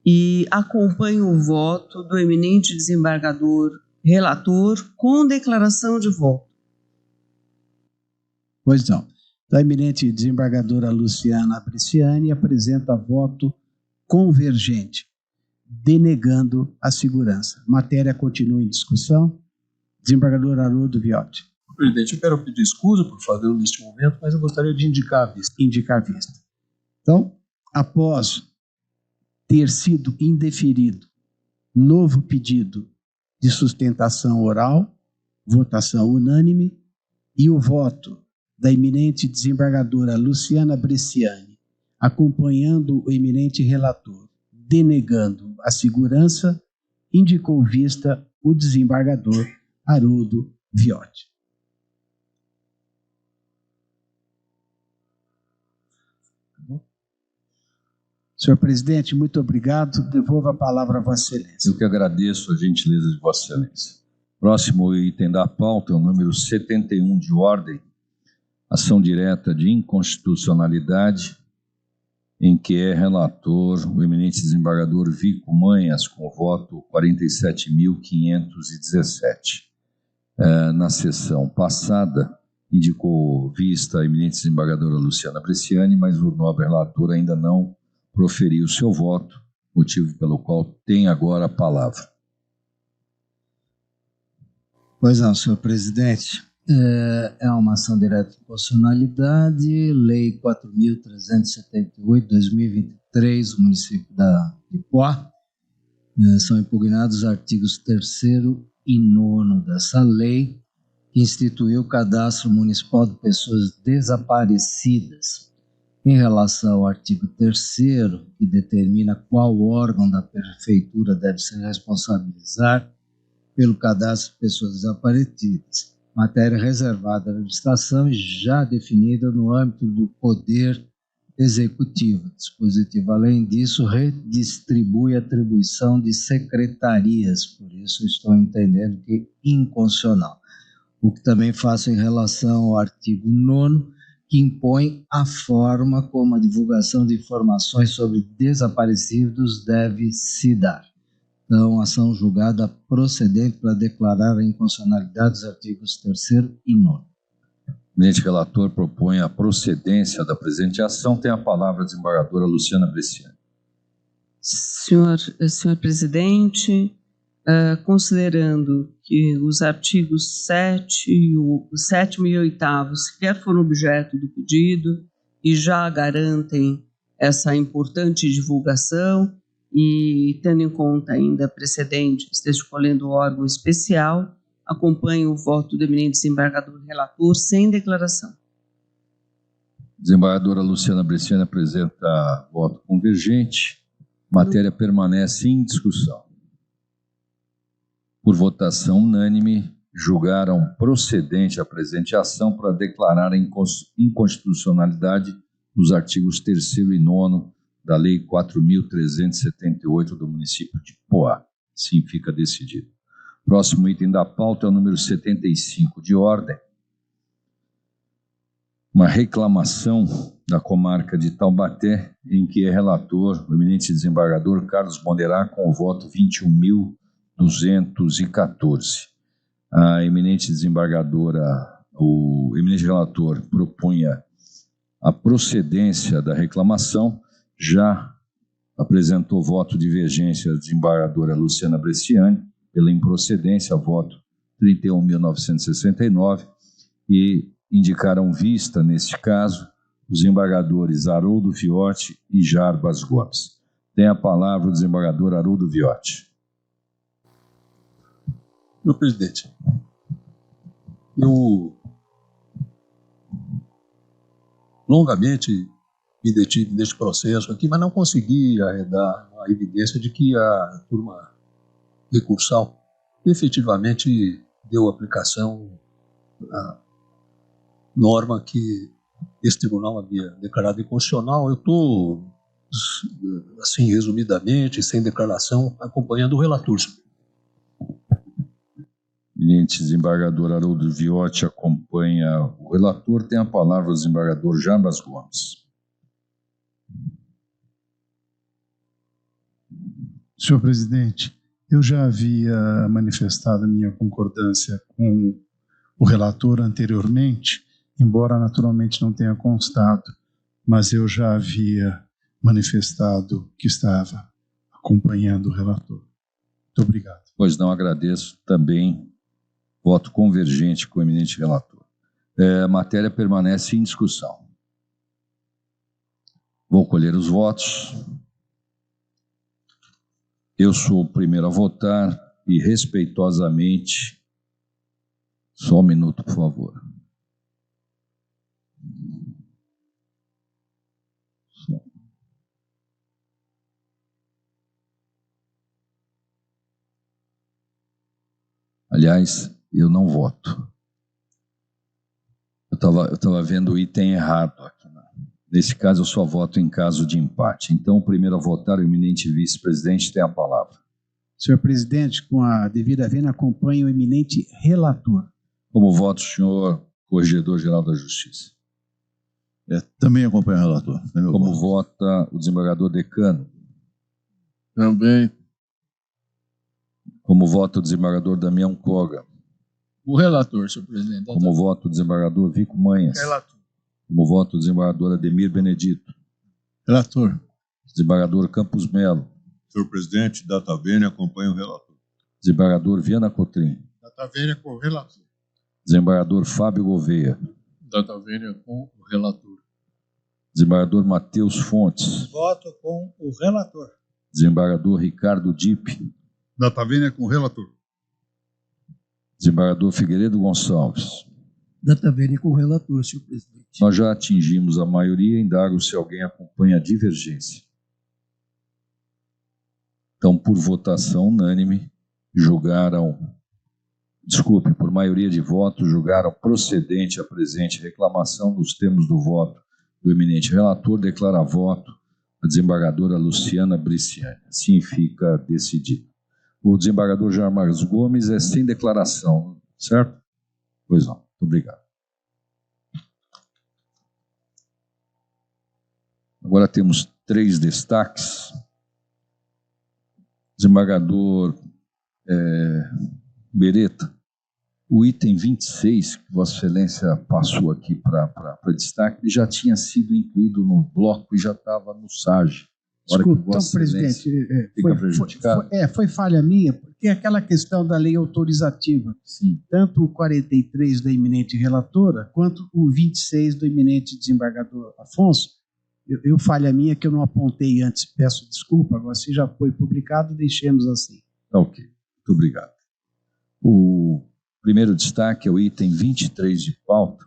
S14: e acompanho o voto do eminente desembargador relator com declaração de voto.
S8: Pois não. A eminente desembargadora Luciana Bresciani apresenta voto convergente, denegando a segurança. Matéria continua em discussão. Desembargador Haroldo Viotti.
S11: Presidente, eu quero pedir escusa por fazê-lo neste momento, mas eu gostaria de indicar a vista.
S8: Indicar vista. Então, após ter sido indeferido novo pedido de sustentação oral, votação unânime, e o voto da eminente desembargadora Luciana Bresciani, acompanhando o eminente relator, denegando a segurança, indicou vista o desembargador Haroldo Viotti. Senhor presidente, muito obrigado. Devolvo a palavra a Vossa Excelência.
S1: Eu que agradeço a gentileza de Vossa Excelência. Próximo item da pauta é o número 71 de ordem, ação direta de inconstitucionalidade, em que é relator o eminente desembargador Vico Manhas, com voto 47.517. Na sessão passada, indicou vista a eminente desembargadora Luciana Bresciani, mas o nobre relator ainda não proferiu seu voto, motivo pelo qual tem agora a palavra.
S17: Pois não, senhor presidente. É uma ação direta de inconstitucionalidade, Lei 4.378/2023, do município de Poá. São impugnados os artigos 3º e 9º dessa lei, que instituiu o cadastro municipal de pessoas desaparecidas. Em relação ao artigo 3º, que determina qual órgão da prefeitura deve se responsabilizar pelo cadastro de pessoas desaparecidas, matéria reservada à legislação e já definida no âmbito do Poder Executivo. O dispositivo, além disso, redistribui a atribuição de secretarias, por isso estou entendendo que é inconstitucional. O que também faço em relação ao artigo 9º, que impõe a forma como a divulgação de informações sobre desaparecidos deve se dar. Então, ação julgada procedente para declarar a inconstitucionalidade dos artigos 3º e 9º.
S1: O eminente relator propõe a procedência da presente ação. Tem a palavra a desembargadora Luciana Bresciani.
S14: Senhor presidente, considerando que os artigos 7º e 8º sequer foram objeto do pedido e já garantem essa importante divulgação, e tendo em conta ainda precedentes deste colendo órgão especial, acompanho o voto do eminente desembargador relator sem declaração.
S1: Desembargadora Luciana Bresciani apresenta voto convergente. Matéria permanece em discussão. Por votação unânime, julgaram procedente a presente ação para declarar a inconstitucionalidade dos artigos 3º e 9º da Lei 4.378 do município de Poá. Sim, fica decidido. Próximo item da pauta é o número 75 de ordem. Uma reclamação da comarca de Taubaté, em que é relator o eminente desembargador Carlos Bonderá, com o voto 21.214. A eminente desembargadora, o eminente relator propunha a procedência da reclamação, já apresentou voto de divergência a desembargadora Luciana Bresciani, pela improcedência, voto 31.969, e indicaram vista, neste caso, os desembargadores Haroldo Viotti e Jarbas Gomes. Tem a palavra o desembargador Haroldo Viotti.
S11: Meu presidente, eu longamente me detive neste processo aqui, mas não consegui arredar a evidência de que a turma recursal efetivamente deu aplicação à norma que esse tribunal havia declarado inconstitucional. Eu estou, assim, resumidamente, sem declaração, acompanhando o relator.
S1: Eminente desembargador Haroldo Viotti acompanha o relator. Tem a palavra o desembargador Jarbas Gomes.
S18: Senhor presidente, eu já havia manifestado a minha concordância com o relator anteriormente, embora naturalmente não tenha constado, mas eu já havia manifestado que estava acompanhando o relator. Muito obrigado.
S1: Pois não, agradeço também. Voto convergente com o eminente relator. A matéria permanece em discussão. Vou colher os votos. Eu sou o primeiro a votar e, respeitosamente, só um minuto, por favor. Aliás, eu não voto. Eu estava vendo o item errado aqui. Nesse caso, eu só voto em caso de empate. Então, o primeiro a votar, o eminente vice-presidente, tem a palavra.
S13: Senhor presidente, com a devida vênia, acompanho o eminente relator.
S1: Como voto, senhor Corregedor-Geral da Justiça?
S2: Também acompanho o relator.
S1: Como vota o desembargador Decano?
S19: Também.
S1: Como vota o desembargador Damião Koga?
S19: O relator, senhor presidente.
S1: Como vota o desembargador Vico Manhas?
S19: Relator.
S1: Como voto o desembargador Ademir Benedito?
S18: Relator.
S1: Desembargador Campos Melo?
S5: Senhor presidente, data vênia, acompanho o relator.
S1: Desembargador Viana Cotrim?
S19: Data vênia com o relator.
S1: Desembargador Fábio Gouveia?
S19: Data vênia com o relator.
S1: Desembargador Matheus Fontes?
S15: Voto com o relator.
S1: Desembargador Ricardo Dipp?
S19: Data vênia com o relator.
S1: Desembargador Figueiredo Gonçalves?
S17: Data vênia com o relator, senhor presidente.
S1: Nós já atingimos a maioria, indago se alguém acompanha a divergência. Então, por votação unânime, por maioria de votos, julgaram procedente a presente reclamação nos termos do voto do eminente relator, declara voto a desembargadora Luciana Briciani. Assim fica decidido. O desembargador Jarbas Gomes é sem declaração, certo? Pois não. Muito obrigado. Agora temos 3 destaques. Desembargador Beretta, o item 26, que Vossa Excelência passou aqui para destaque, ele já tinha sido incluído no bloco e já estava no SAG.
S13: Desculpe, então, presidente, foi falha minha, porque aquela questão da lei autorizativa,
S1: sim,
S13: tanto o 43 da eminente relatora, quanto o 26 do eminente desembargador Afonso, eu falha minha que eu não apontei antes, peço desculpa, agora se já foi publicado, deixemos assim.
S1: Ok, muito obrigado. O primeiro destaque é o item 23 de pauta.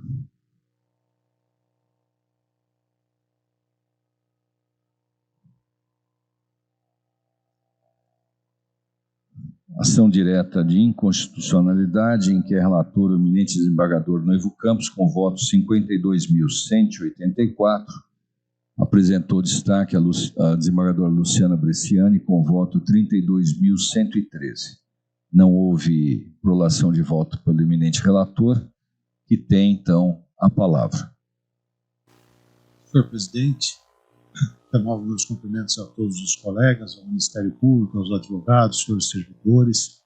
S1: Ação direta de inconstitucionalidade em que é relator o eminente desembargador Noivo Campos, com votos 52.184, apresentou destaque a desembargadora Luciana Briciani, com voto 32.113. Não houve prolação de voto pelo eminente relator, que tem, então, a palavra.
S20: Senhor presidente, renovo meus cumprimentos a todos os colegas, ao Ministério Público, aos advogados, senhores servidores.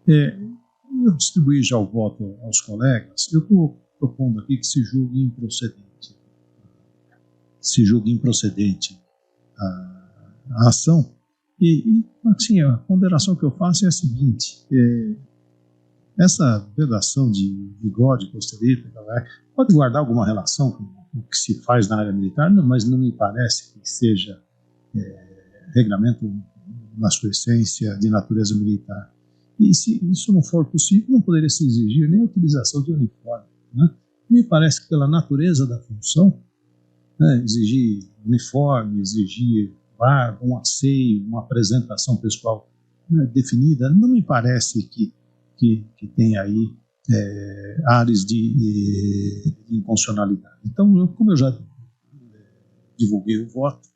S20: Eu distribuí já o voto aos colegas. Eu estou propondo aqui que se julgue improcedente. Se julgue improcedente a ação. E assim, a ponderação que eu faço é a seguinte: essa vedação de bigode, costeleta, pode guardar alguma relação com o que se faz na área militar, não, mas não me parece que seja regramento, na sua essência, de natureza militar. E se isso não for possível, não poderia se exigir nem a utilização de uniforme, né? Me parece que pela natureza da função, né, exigir uniforme, exigir barba, um asseio, uma apresentação pessoal, né, definida, não me parece que tem aí áreas de inconstitucionalidade. Então, como eu já divulguei o voto,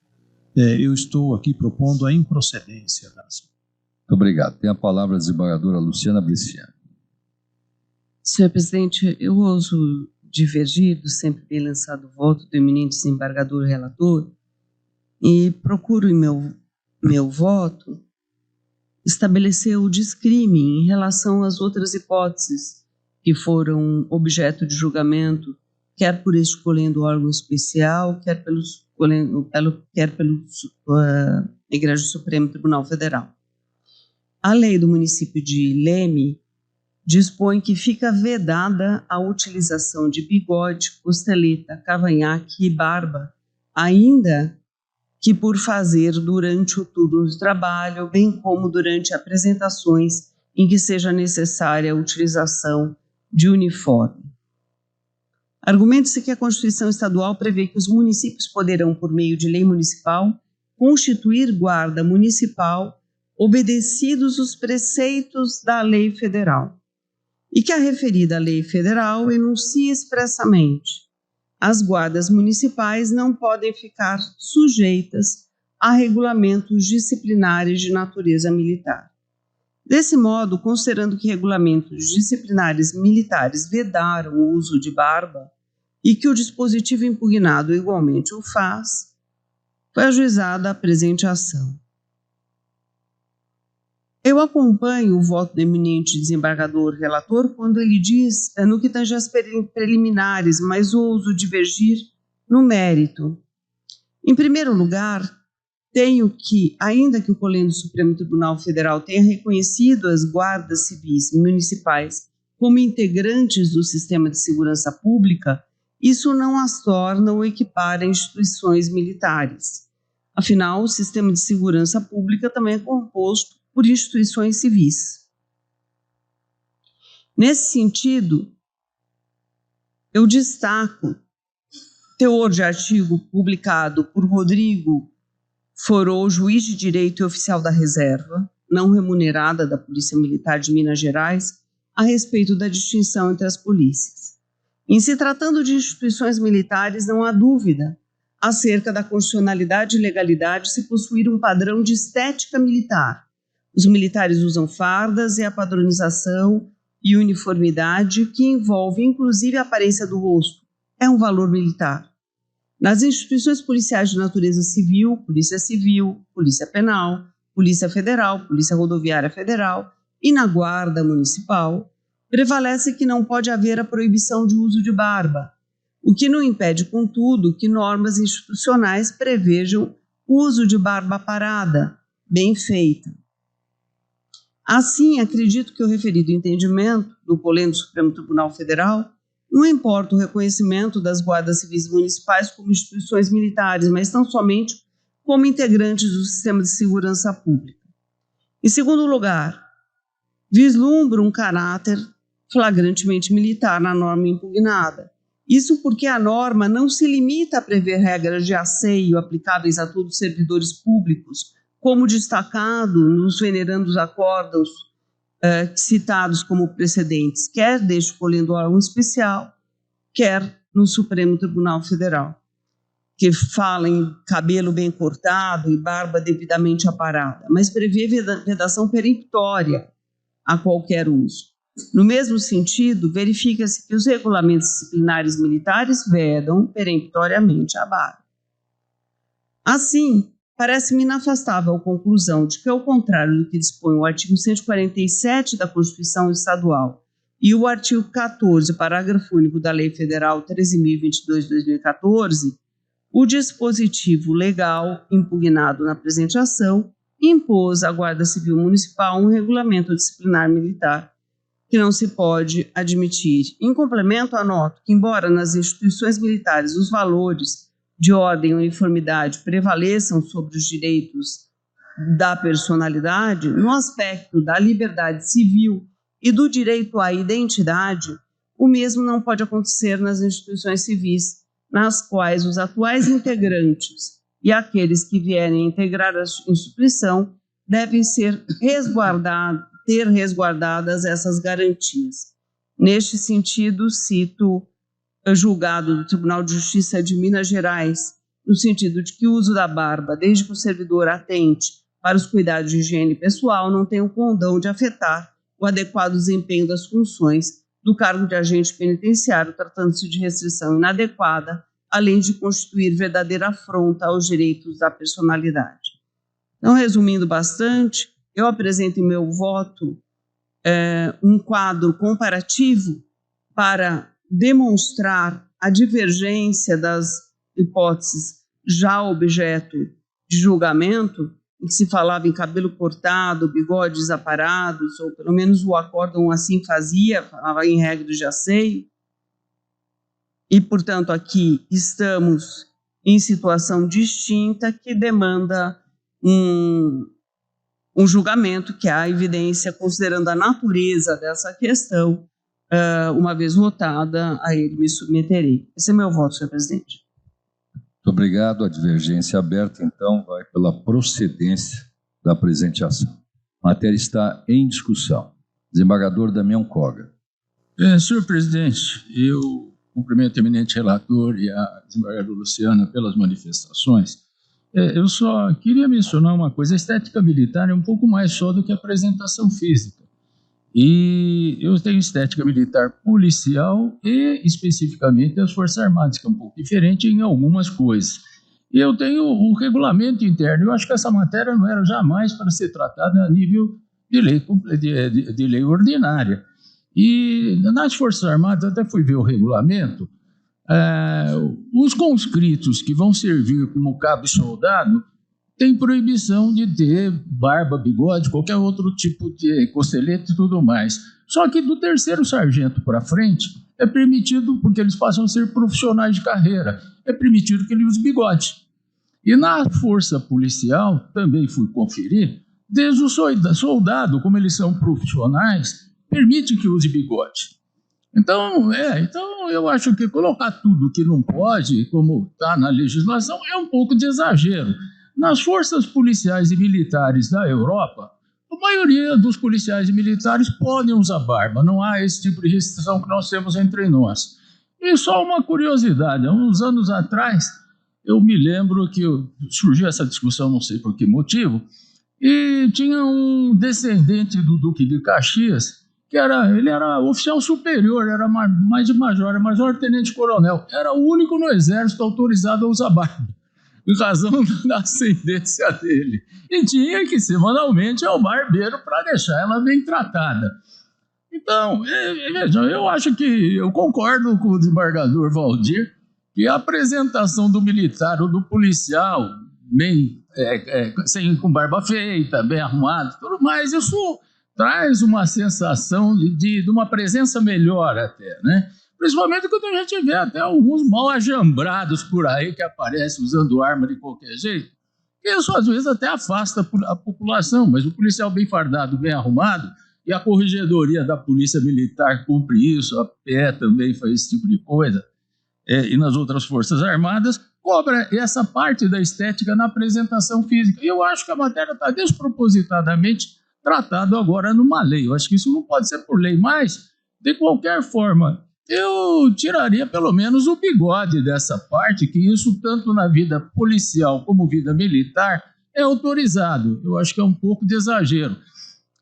S20: eu estou aqui propondo a improcedência da ação.
S1: Muito obrigado. Tem a palavra a desembargadora Luciana Bresciani.
S14: Senhor presidente, eu ouso divergir do sempre bem lançado voto do eminente desembargador relator e procuro em meu voto estabelecer o descrime em relação às outras hipóteses que foram objeto de julgamento, quer por este colendo órgão especial, quer pelo Egrégio Supremo Tribunal Federal. A lei do município de Leme dispõe que fica vedada a utilização de bigode, costeleta, cavanhaque e barba, ainda que por fazer durante o turno de trabalho, bem como durante apresentações em que seja necessária a utilização de uniforme. Argumenta-se que a Constituição Estadual prevê que os municípios poderão, por meio de lei municipal, constituir guarda municipal obedecidos os preceitos da lei federal, e que a referida lei federal enuncia expressamente: as guardas municipais não podem ficar sujeitas a regulamentos disciplinares de natureza militar. Desse modo, considerando que regulamentos disciplinares militares vedaram o uso de barba e que o dispositivo impugnado igualmente o faz, foi ajuizada a presente ação. Eu acompanho o voto do eminente desembargador relator quando ele diz no que tange às preliminares, mas ouso divergir no mérito. Em primeiro lugar, tenho que, ainda que o Colégio do Supremo Tribunal Federal tenha reconhecido as guardas civis municipais como integrantes do sistema de segurança pública, isso não as torna ou equipara a instituições militares. Afinal, o sistema de segurança pública também é composto por instituições civis. Nesse sentido, eu destaco teor de artigo publicado por Rodrigo Forô, juiz de direito e oficial da reserva, não remunerada da Polícia Militar de Minas Gerais, a respeito da distinção entre as polícias. Em se tratando de instituições militares, não há dúvida acerca da constitucionalidade e legalidade se possuir um padrão de estética militar. Os militares usam fardas e a padronização e uniformidade, que envolve inclusive a aparência do rosto, é um valor militar. Nas instituições policiais de natureza civil, Polícia Penal, Polícia Federal, Polícia Rodoviária Federal e na Guarda Municipal, prevalece que não pode haver a proibição de uso de barba, o que não impede, contudo, que normas institucionais prevejam o uso de barba parada, bem feita. Assim, acredito que o referido entendimento do Colégio do Supremo Tribunal Federal não importa o reconhecimento das guardas civis municipais como instituições militares, mas tão somente como integrantes do sistema de segurança pública. Em segundo lugar, vislumbra um caráter flagrantemente militar na norma impugnada. Isso porque a norma não se limita a prever regras de asseio aplicáveis a todos os servidores públicos, como destacado nos venerandos acórdãos citados como precedentes, quer deste colendo órgão especial, quer no Supremo Tribunal Federal, que fala em cabelo bem cortado e barba devidamente aparada, mas prevê vedação peremptória a qualquer uso. No mesmo sentido, verifica-se que os regulamentos disciplinares militares vedam peremptoriamente a barba. Assim, parece-me inafastável a conclusão de que, ao contrário do que dispõe o artigo 147 da Constituição Estadual e o artigo 14, parágrafo único da Lei Federal 13.022 de 2014, o dispositivo legal impugnado na presente ação impôs à Guarda Civil Municipal um regulamento disciplinar militar que não se pode admitir. Em complemento, anoto que, embora nas instituições militares os valores de ordem e uniformidade prevaleçam sobre os direitos da personalidade, no aspecto da liberdade civil e do direito à identidade, o mesmo não pode acontecer nas instituições civis, nas quais os atuais integrantes e aqueles que vierem a integrar a instituição devem ter resguardadas essas garantias. Neste sentido, cito o julgado do Tribunal de Justiça de Minas Gerais, no sentido de que o uso da barba, desde que o servidor atente para os cuidados de higiene pessoal, não tem o condão de afetar o adequado desempenho das funções do cargo de agente penitenciário, tratando-se de restrição inadequada, além de constituir verdadeira afronta aos direitos da personalidade. Então, resumindo bastante, eu apresento em meu voto um quadro comparativo para demonstrar a divergência das hipóteses já objeto de julgamento, em que se falava em cabelo cortado, bigodes aparados, ou pelo menos o acórdão assim fazia, falava em regra de asseio. E, portanto, aqui estamos em situação distinta que demanda um julgamento, que há evidência, considerando a natureza dessa questão, uma vez votada, a ele me submeterei. Esse é meu voto, senhor presidente.
S1: Muito obrigado. A divergência aberta, então, vai pela procedência da presente ação. A matéria está em discussão. Desembargador Damião Koga.
S21: Senhor presidente, eu cumprimento o eminente relator e a desembargadora Luciana pelas manifestações. Eu só queria mencionar uma coisa: a estética militar é um pouco mais só do que a apresentação física. E eu tenho estética militar policial e, especificamente, as Forças Armadas, que é um pouco diferente em algumas coisas. E eu tenho o regulamento interno. Eu acho que essa matéria não era jamais para ser tratada a nível de lei ordinária. E nas Forças Armadas, até fui ver o regulamento, os conscritos que vão servir como cabo e soldado têm proibição de ter barba, bigode, qualquer outro tipo de costelete e tudo mais. Só que do 3º sargento para frente é permitido, porque eles passam a ser profissionais de carreira, é permitido que ele use bigode. E na força policial, também fui conferir, desde o soldado, como eles são profissionais, permite que use bigode. Então eu acho que colocar tudo que não pode, como está na legislação, é um pouco de exagero. Nas forças policiais e militares da Europa, a maioria dos policiais e militares podem usar barba, não há esse tipo de restrição que nós temos entre nós. E só uma curiosidade: há uns anos atrás, eu me lembro que surgiu essa discussão, não sei por que motivo, e tinha um descendente do Duque de Caxias, que ele era oficial superior, era mais de major, era major-tenente-coronel, era o único no exército autorizado a usar barba, em razão da ascendência dele. E tinha que semanalmente ao barbeiro para deixar ela bem tratada. Então, vejam, eu acho que eu concordo com o desembargador Valdir que a apresentação do militar ou do policial, com barba feita, bem arrumado, tudo mais, isso traz uma sensação de uma presença melhor até, né? Principalmente quando a gente vê até alguns mal ajambrados por aí que aparecem usando arma de qualquer jeito. Isso às vezes até afasta a população, mas o policial bem fardado, bem arrumado, e a corregedoria da Polícia Militar cumpre isso, a PE também faz esse tipo de coisa, e nas outras Forças Armadas, cobra essa parte da estética na apresentação física. E eu acho que a matéria está despropositadamente tratada agora numa lei. Eu acho que isso não pode ser por lei, mas, de qualquer forma, eu tiraria pelo menos o bigode dessa parte, que isso tanto na vida policial como vida militar é autorizado. Eu acho que é um pouco de exagero.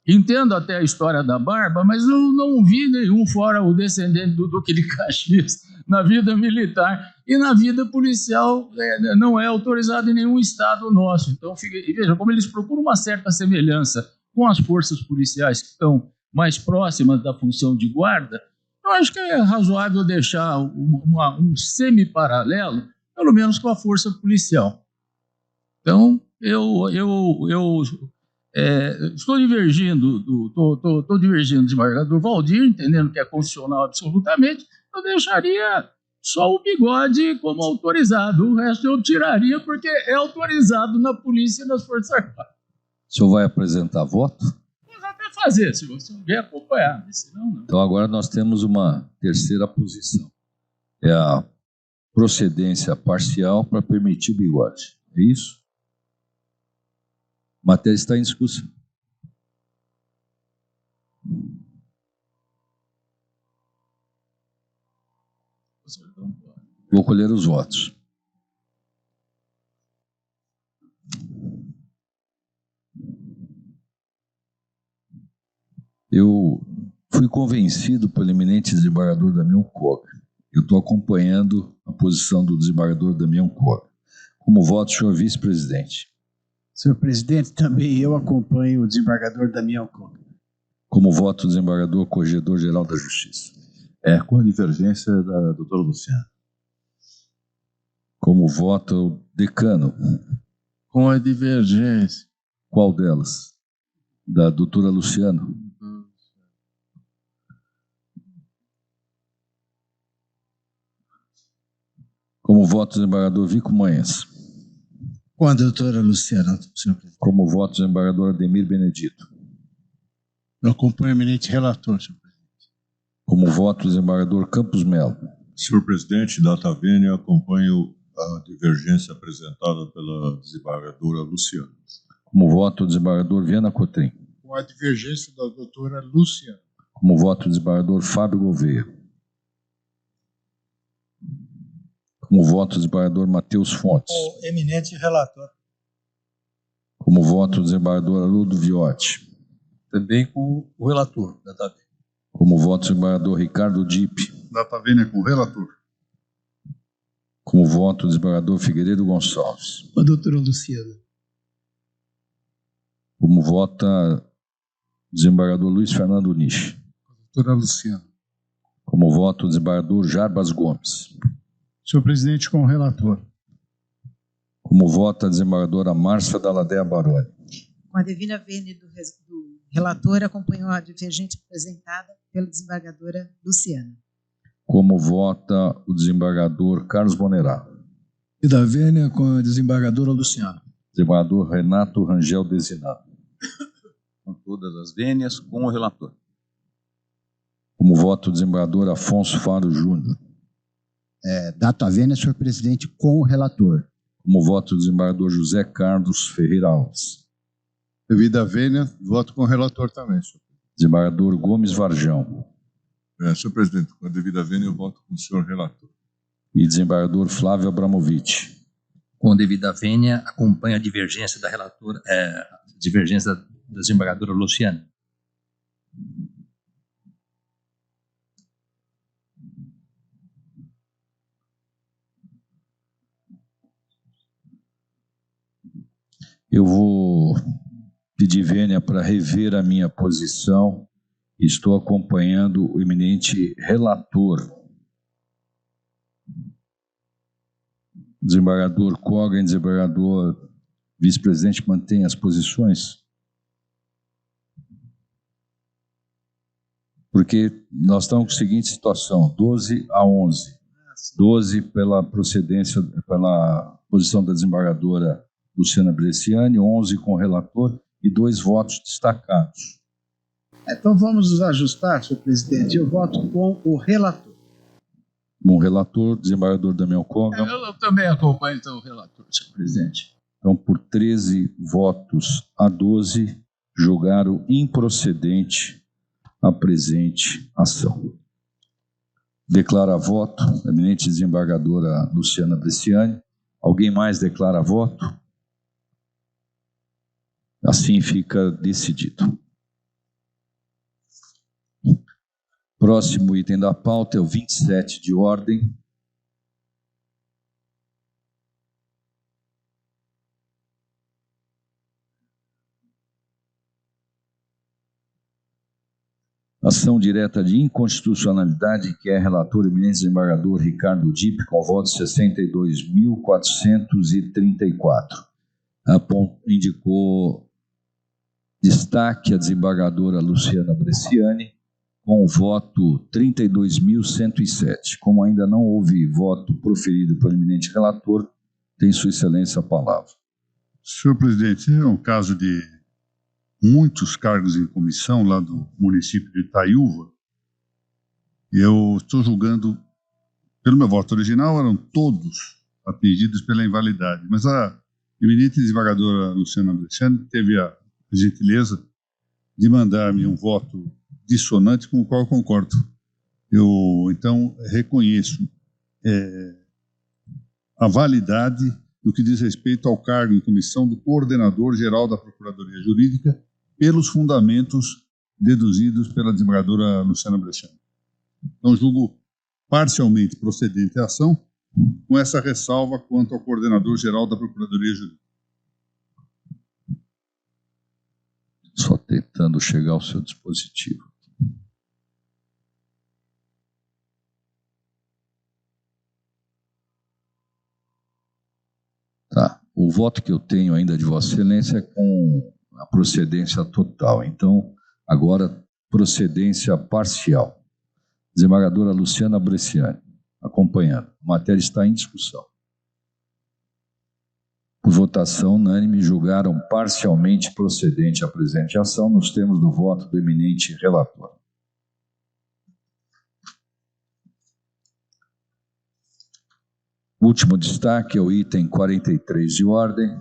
S21: Entendo até a história da barba, mas eu não vi nenhum, fora o descendente do Duque de Caxias, na vida militar. E na vida policial não é autorizado em nenhum estado nosso. Então, veja, como eles procuram uma certa semelhança com as forças policiais que estão mais próximas da função de guarda, eu acho que é razoável deixar um semi-paralelo, pelo menos com a força policial. Então, eu estou divergindo do desembargador Valdir, entendendo que é constitucional absolutamente. Eu deixaria só o bigode como autorizado, o resto eu tiraria porque é autorizado na polícia e nas Forças Armadas.
S1: O senhor vai apresentar voto?
S21: Pode até fazer, se você vier acompanhar, mas senão não.
S1: Então agora nós temos uma terceira posição. É a procedência parcial para permitir o bigode. É isso? A matéria está em discussão. Vou colher os votos. Eu fui convencido pelo eminente desembargador Damião Koga. Eu estou acompanhando a posição do desembargador Damião Koga. Como voto, senhor vice-presidente?
S8: Senhor presidente, também eu acompanho o desembargador Damião Koga.
S1: Como voto, o desembargador Corregedor-Geral da Justiça?
S2: Com a divergência da doutora Luciana.
S1: Como voto, o decano?
S19: Com a divergência.
S1: Qual delas? Da doutora Luciana? Como voto, o desembargador Vico Manhas?
S8: Com a doutora Luciana, senhor presidente.
S1: Como voto, o desembargador Ademir Benedito?
S8: Eu acompanho o eminente relator, senhor presidente.
S1: Como voto, o desembargador Campos Melo?
S5: Senhor presidente, data vênia, acompanho a divergência apresentada pela desembargadora Luciana.
S1: Como voto, o desembargador Viana Cotrim?
S19: Com a divergência da doutora Luciana.
S1: Como voto, o desembargador Fábio Gouveia? Como voto, o desembargador Matheus Fontes?
S15: O eminente relator.
S1: Como voto, o desembargador Haroldo Viotti?
S11: Também com o relator, data vênia.
S1: Como voto, o desembargador Ricardo Dipp?
S19: Data vênia com o relator.
S1: Como voto, o desembargador Figueiredo Gonçalves?
S15: Com a doutora Luciana.
S1: Como vota o desembargador Luiz Fernando Nisch?
S19: Doutora Luciana.
S1: Como voto, o desembargador Jarbas Gomes?
S18: Senhor presidente, com o relator.
S1: Como vota a desembargadora Márcia Dalladea Baroni?
S12: Com a devida vênia do relator, acompanhou a divergente apresentada pela desembargadora Luciana.
S1: Como vota o desembargador Carlos Bonerá?
S3: E da vênia com a desembargadora Luciana.
S1: Desembargador Renato Rangel Desinado?
S16: Com todas as vênias, com o relator.
S1: Como vota o desembargador Afonso Faro Júnior?
S13: Data vênia, senhor presidente, com o relator.
S1: Como vota o desembargador José Carlos Ferreira Alves?
S19: Devida vênia, voto com o relator também, senhor.
S1: Desembargador Gomes Varjão?
S5: Senhor presidente, com a devida vênia, eu voto com o senhor relator.
S1: E desembargador Flávio Abramovich?
S9: Com devida vênia, acompanha a divergência da relatora, divergência da desembargadora Luciana.
S1: Eu vou pedir vênia para rever a minha posição. Estou acompanhando o eminente relator. Desembargador Koga e desembargador vice-presidente mantém as posições? Porque nós estamos com a seguinte situação, 12-11. 12 pela procedência, pela posição da desembargadora Luciana Bresciani, 11 com o relator e 2 votos destacados.
S8: Então vamos nos ajustar, senhor presidente. Eu voto com o relator.
S1: Bom, relator, desembargador Damião Koga.
S21: Eu também acompanho então o relator, senhor presidente.
S1: Então, por 13 votos a 12, julgaram improcedente a presente ação. Declara voto a eminente desembargadora Luciana Bresciani. Alguém mais declara voto? Assim fica decidido. Próximo item da pauta é o 27 de ordem. Ação direta de inconstitucionalidade, que é relator eminente desembargador Ricardo Dipp, com votos 62.434. Indicou destaque a desembargadora Luciana Bresciani, com o voto 32.107. Como ainda não houve voto proferido pelo eminente relator, tem Sua Excelência a palavra.
S19: Senhor presidente, é um caso de muitos cargos em comissão lá do município de Itaiúva. Eu estou julgando, pelo meu voto original, eram todos atingidos pela invalidade, mas a eminente desembargadora Luciana Bresciani teve a gentileza de mandar-me um voto dissonante com o qual eu concordo. Eu, então, reconheço a validade do que diz respeito ao cargo em comissão do coordenador-geral da Procuradoria Jurídica pelos fundamentos deduzidos pela desembargadora Luciana Bresciani. Então, julgo parcialmente procedente a ação, com essa ressalva quanto ao coordenador-geral da Procuradoria Jurídica.
S1: Só tentando chegar ao seu dispositivo. Tá. O voto que eu tenho ainda de Vossa Excelência é com a procedência total. Então, agora, procedência parcial. Desembargadora Luciana Bresciani, acompanhando. A matéria está em discussão. Por votação unânime, julgaram parcialmente procedente a presente ação nos termos do voto do eminente relator. Último destaque é o item 43 de ordem,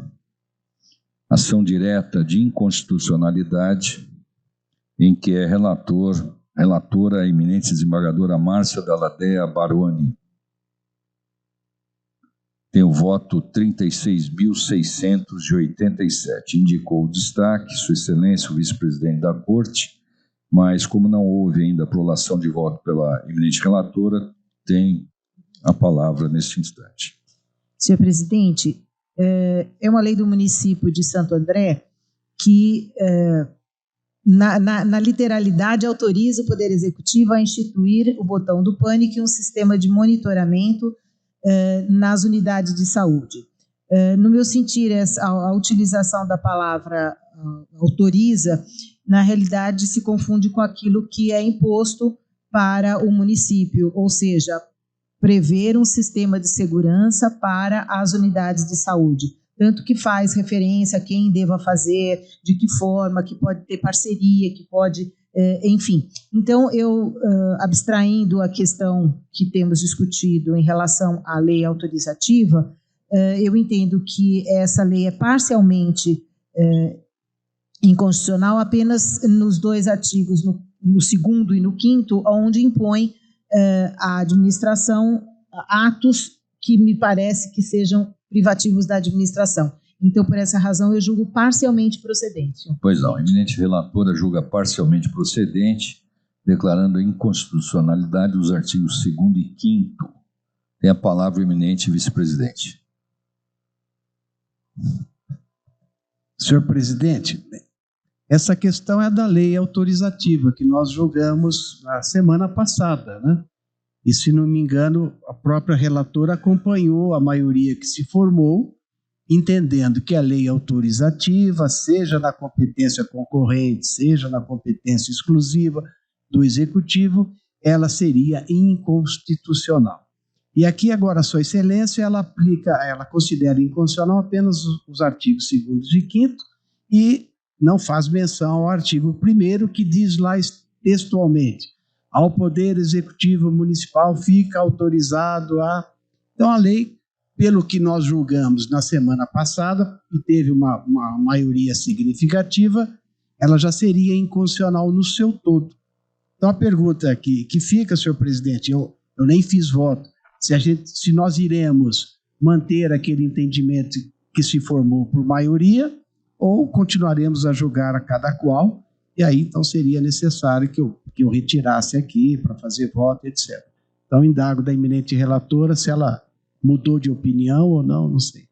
S1: ação direta de inconstitucionalidade, em que é relatora a eminente desembargadora Márcia Dalladea Baroni. Tem o voto 36.687. Indicou o destaque, Sua Excelência, o vice-presidente da Corte, mas como não houve ainda a prolação de voto pela eminente relatora, tem a palavra neste instante.
S12: Senhor presidente, é uma lei do município de Santo André que, na literalidade, autoriza o Poder Executivo a instituir o botão do pânico e um sistema de monitoramento nas unidades de saúde. No meu sentir, a utilização da palavra autoriza, na realidade, se confunde com aquilo que é imposto para o município, ou seja, prever um sistema de segurança para as unidades de saúde, tanto que faz referência a quem deva fazer, de que forma, que pode ter parceria, que pode, enfim. Então, eu, abstraindo a questão que temos discutido em relação à lei autorizativa, eu entendo que essa lei é parcialmente inconstitucional apenas nos dois artigos, no 2º e no 5º, onde impõe a administração atos que me parece que sejam privativos da administração. Então, por essa razão, eu julgo parcialmente procedente.
S1: Pois não, a eminente relatora julga parcialmente procedente, declarando a inconstitucionalidade dos artigos 2º e 5º. Tem a palavra o eminente vice-presidente.
S8: Senhor presidente, essa questão é da lei autorizativa que nós julgamos na semana passada, né? E, se não me engano, a própria relatora acompanhou a maioria que se formou, entendendo que a lei autorizativa, seja na competência concorrente, seja na competência exclusiva do Executivo, ela seria inconstitucional. E aqui agora, Sua Excelência, ela considera inconstitucional apenas os artigos 2º e 5º e não faz menção ao artigo 1º, que diz lá textualmente: ao Poder Executivo Municipal fica autorizado a... Então, a lei, pelo que nós julgamos na semana passada, e teve uma maioria significativa, ela já seria inconstitucional no seu todo. Então, a pergunta aqui que fica, senhor presidente, eu nem fiz voto, se nós iremos manter aquele entendimento que se formou por maioria, ou continuaremos a julgar a cada qual, e aí então seria necessário que eu retirasse aqui para fazer voto, etc. Então, indago da eminente relatora se ela mudou de opinião ou não, não sei.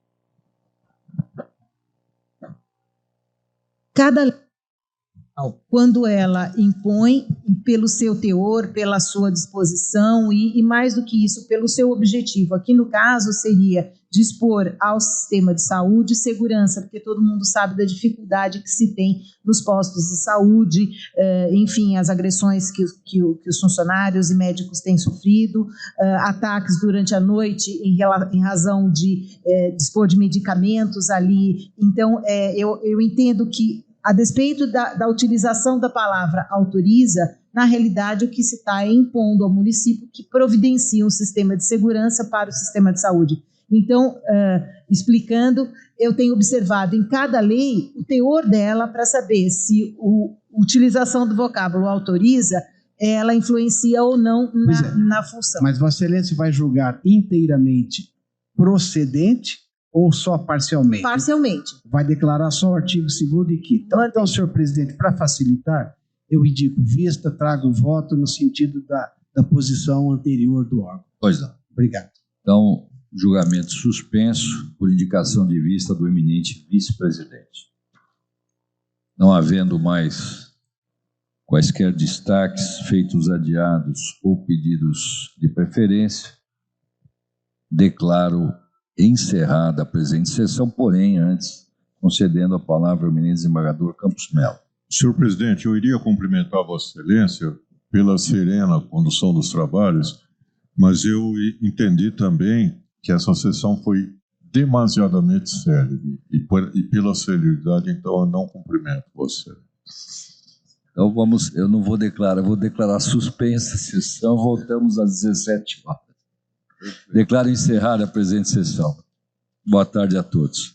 S12: Quando ela impõe, pelo seu teor, pela sua disposição e mais do que isso, pelo seu objetivo. Aqui, no caso, seria dispor ao sistema de saúde segurança, porque todo mundo sabe da dificuldade que se tem nos postos de saúde, enfim, as agressões que os funcionários e médicos têm sofrido, ataques durante a noite em razão de dispor de medicamentos ali. Então, eu entendo que, a despeito da utilização da palavra autoriza, na realidade o que se está é impondo ao município que providencia um sistema de segurança para o sistema de saúde. Então, explicando, eu tenho observado em cada lei o teor dela para saber se a utilização do vocábulo autoriza ela influencia ou não na função.
S8: Mas Vossa Excelência vai julgar inteiramente procedente ou só parcialmente?
S12: Parcialmente.
S8: Vai declarar só o artigo 2º e 5º. Então, senhor presidente, para facilitar, eu indico vista, trago o voto no sentido da posição anterior do órgão.
S1: Pois não.
S8: Obrigado.
S1: Então, julgamento suspenso por indicação de vista do eminente vice-presidente. Não havendo mais quaisquer destaques, feitos adiados ou pedidos de preferência, declaro encerrada a presente sessão, porém, antes, concedendo a palavra ao eminente desembargador Campos Melo.
S5: Senhor presidente, eu iria cumprimentar Vossa Excelência pela serena condução dos trabalhos, mas eu entendi também que essa sessão foi demasiadamente séria e pela celeridade, então eu não cumprimento você.
S1: Então eu não vou declarar, vou declarar suspensa a sessão, voltamos às 17 horas. Declaro encerrada a presente sessão. Boa tarde a todos.